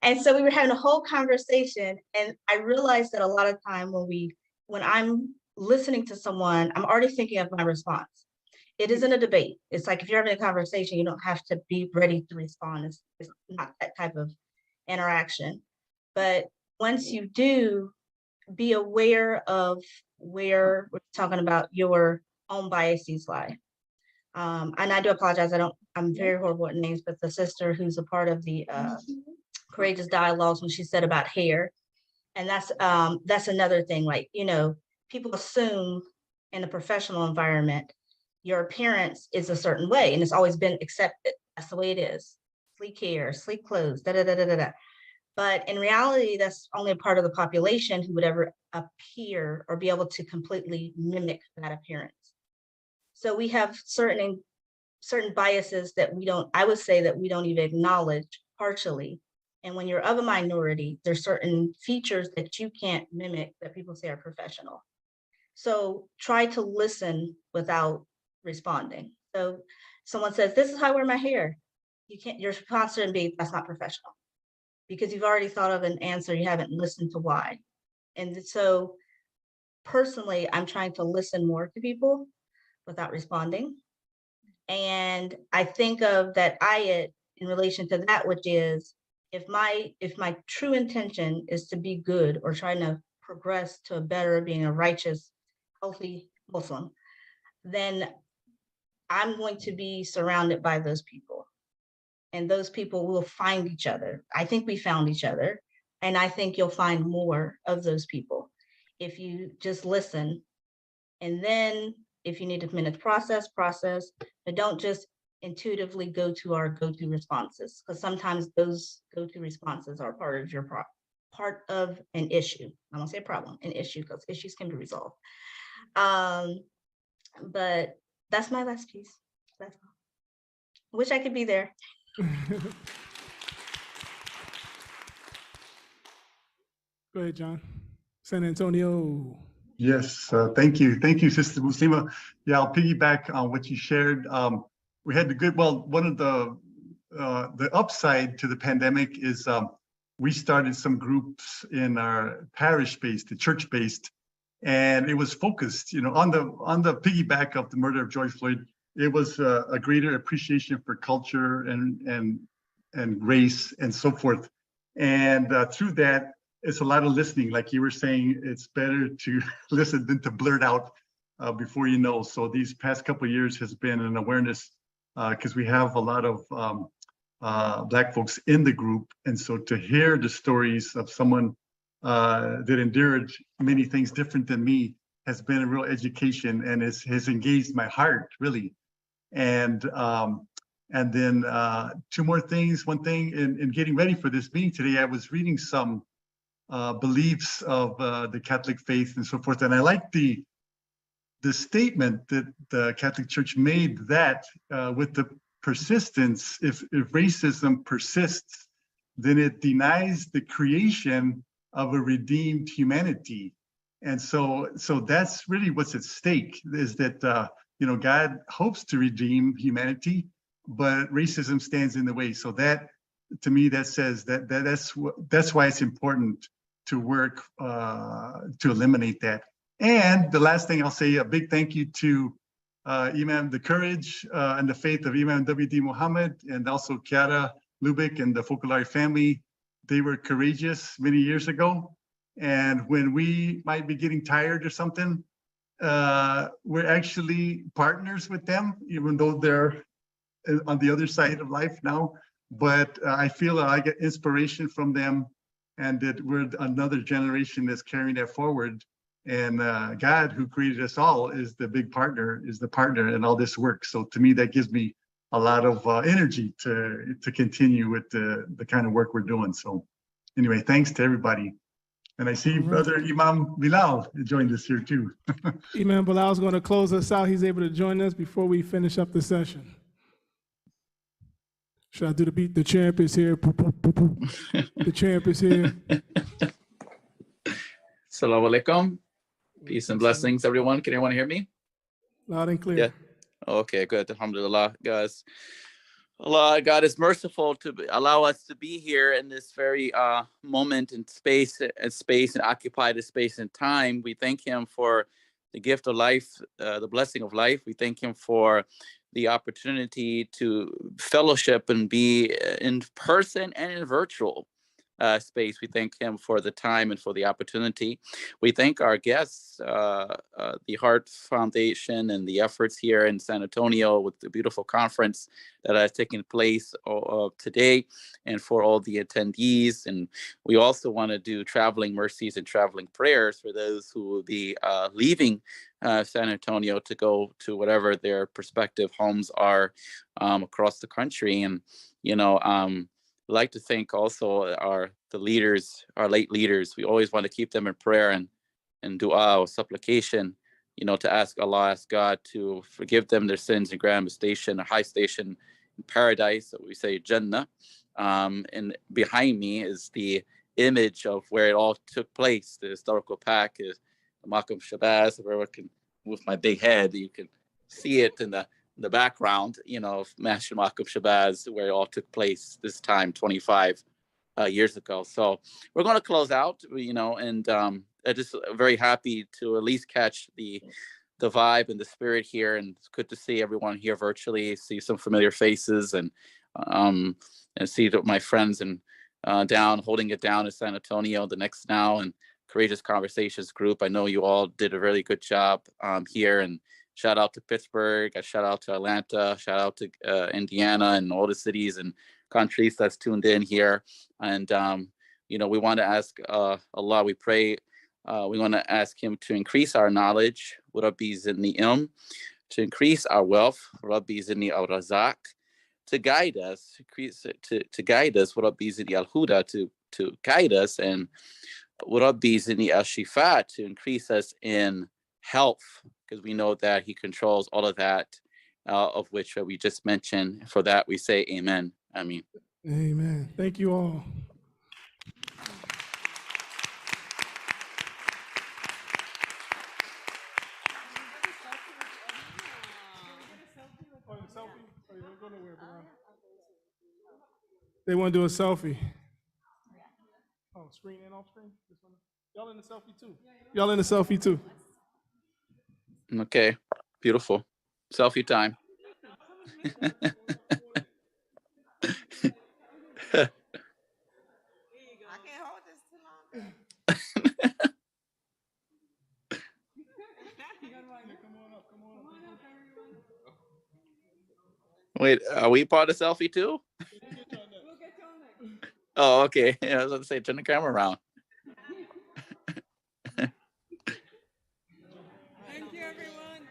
and so we were having a whole conversation, and I realized that a lot of time when I'm listening to someone, I'm already thinking of my response. It isn't a debate. It's like if you're having a conversation, you don't have to be ready to respond. It's not that type of interaction. But once you do, be aware of where we're talking about your own biases lie. And I do apologize. I'm very horrible at names, but the sister who's a part of the Courageous Dialogues, when she said about hair, and that's another thing. Like, people assume in a professional environment, your appearance is a certain way, and it's always been accepted. That's the way it is. Sleek hair, sleek clothes, da da da da da da. But in reality, that's only a part of the population who would ever appear or be able to completely mimic that appearance. So we have certain biases that I would say that we don't even acknowledge partially. And when you're of a minority, there's certain features that you can't mimic that people say are professional. So try to listen without responding. So someone says, this is how I wear my hair. Your response shouldn't be, that's not professional, because you've already thought of an answer. You haven't listened to why. And so personally, I'm trying to listen more to people without responding. And I think of that ayat in relation to that, which is, if my true intention is to be good or trying to progress to a better, being a righteous, healthy Muslim, then I'm going to be surrounded by those people. And those people will find each other. I think we found each other. And I think you'll find more of those people if you just listen. And then if you need a minute to process, but don't just intuitively go to our go-to responses, because sometimes those go-to responses are part of an issue. I won't say a problem, an issue, because issues can be resolved. But that's my last piece. That's all. Wish I could be there.
Go ahead, John. San Antonio.
Yes, thank you, Sister Muslima. Yeah, I'll piggyback on what you shared. We had one of the upside to the pandemic is we started some groups in our parish-based, the church-based, and it was focused, on the piggyback of the murder of George Floyd. It was a greater appreciation for culture and race and so forth. And through that, it's a lot of listening. Like you were saying, it's better to listen than to blurt out before you know. So these past couple of years has been an awareness because we have a lot of Black folks in the group. And so to hear the stories of someone that endured many things different than me has been a real education, and has engaged my heart, really. And then two more things. One thing, in getting ready for this meeting today, I was reading some beliefs of the Catholic faith and so forth. And I like the statement that the Catholic Church made that with the persistence, if racism persists, then it denies the creation of a redeemed humanity. And so that's really what's at stake, is that God hopes to redeem humanity, but racism stands in the way. So that, to me, that says that's why it's important to work to eliminate that. And the last thing I'll say, a big thank you to Imam, the courage and the faith of Imam W.D. Mohammed, and also Chiara Lubick and the Focolare family. They were courageous many years ago. And when we might be getting tired or something, we're actually partners with them, even though they're on the other side of life now. But I feel I get inspiration from them, and that we're another generation that's carrying that forward. And God, who created us all, is the partner in all this work. So to me, that gives me a lot of energy to continue with the kind of work we're doing. So anyway, thanks to everybody. And I see Brother Imam Bilal joined us here too.
Imam Bilal is going to close us out. He's able to join us before we finish up the session. Should I do the beat? The champ is here. The champ is here.
Assalamu alaikum. Peace and blessings, everyone. Can everyone hear me?
Loud and clear.
Yeah. Okay, good. Alhamdulillah, guys. Allah, God is merciful to allow us to be here in this very moment and space and occupy the space and time. We thank Him for the gift of life, the blessing of life. We thank Him for the opportunity to fellowship and be in person and in virtual space. We thank Him for the time and for the opportunity. We thank our guests, the Hearth Foundation and the efforts here in San Antonio with the beautiful conference that has taken place today, and for all the attendees. And we also want to do traveling mercies and traveling prayers for those who will be leaving San Antonio to go to whatever their prospective homes are across the country. And, I'd like to thank also the leaders, our late leaders. We always want to keep them in prayer and dua or supplication, to ask God to forgive them their sins and grant them a high station in paradise. So we say Jannah. And behind me is the image of where it all took place. The historical pack is the Malcolm Shabazz, where I can, with my big head, you can see it in the background, of Master Malcolm Shabazz, where it all took place this time 25 years ago. So we're going to close out, and I'm just very happy to at least catch the vibe and the spirit here. And it's good to see everyone here virtually, see some familiar faces, and see my friends and holding it down in San Antonio, the Next Now and Courageous Conversations group. I know you all did a really good job here, and shout out to Pittsburgh, shout out to Atlanta, shout out to Indiana and all the cities and countries that's tuned in here. And, we want to ask Allah, we pray, we want to ask Him to increase our knowledge, Rabbi Zidni Ilm, to increase our wealth, Rabbi Zidni al-Razak, to guide us, to guide us, Rabbi Zidni al-Huda, to guide us, and Rabbi Zidni al-Shifa, to increase us in health, because we know that He controls all of that, of which we just mentioned. For that, we say amen. Ameen.
Amen. Thank you all. They want to do a selfie. Oh, screen and off screen? Y'all in the selfie too? Y'all in the selfie too?
Okay, beautiful. Selfie time. Wait, are we part of selfie too? Oh, okay. Yeah, I was going to say, turn the camera around.
Thank you, everyone.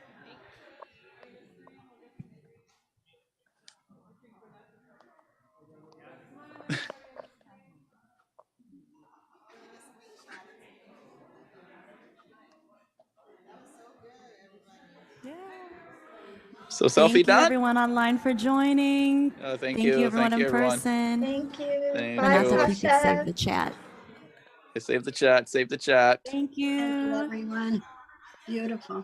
So selfie
Thank you,
done?
everyone online, for joining.
Thank you,
everyone in
everyone.
person.
Thank you.
Thank
Bye,
you.
Vanessa, if you could save
Tasha.
the chat.
Save the chat. Save the chat.
Thank you.
Everyone. Beautiful.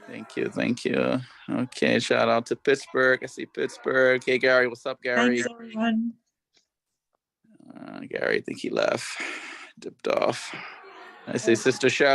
Thank you. Thank you. Okay. Shout out to Pittsburgh. I see Pittsburgh. Hey, Gary. What's up, Gary?
Thanks, everyone.
Gary, I think he left. Dipped off. I say Sister Shadow.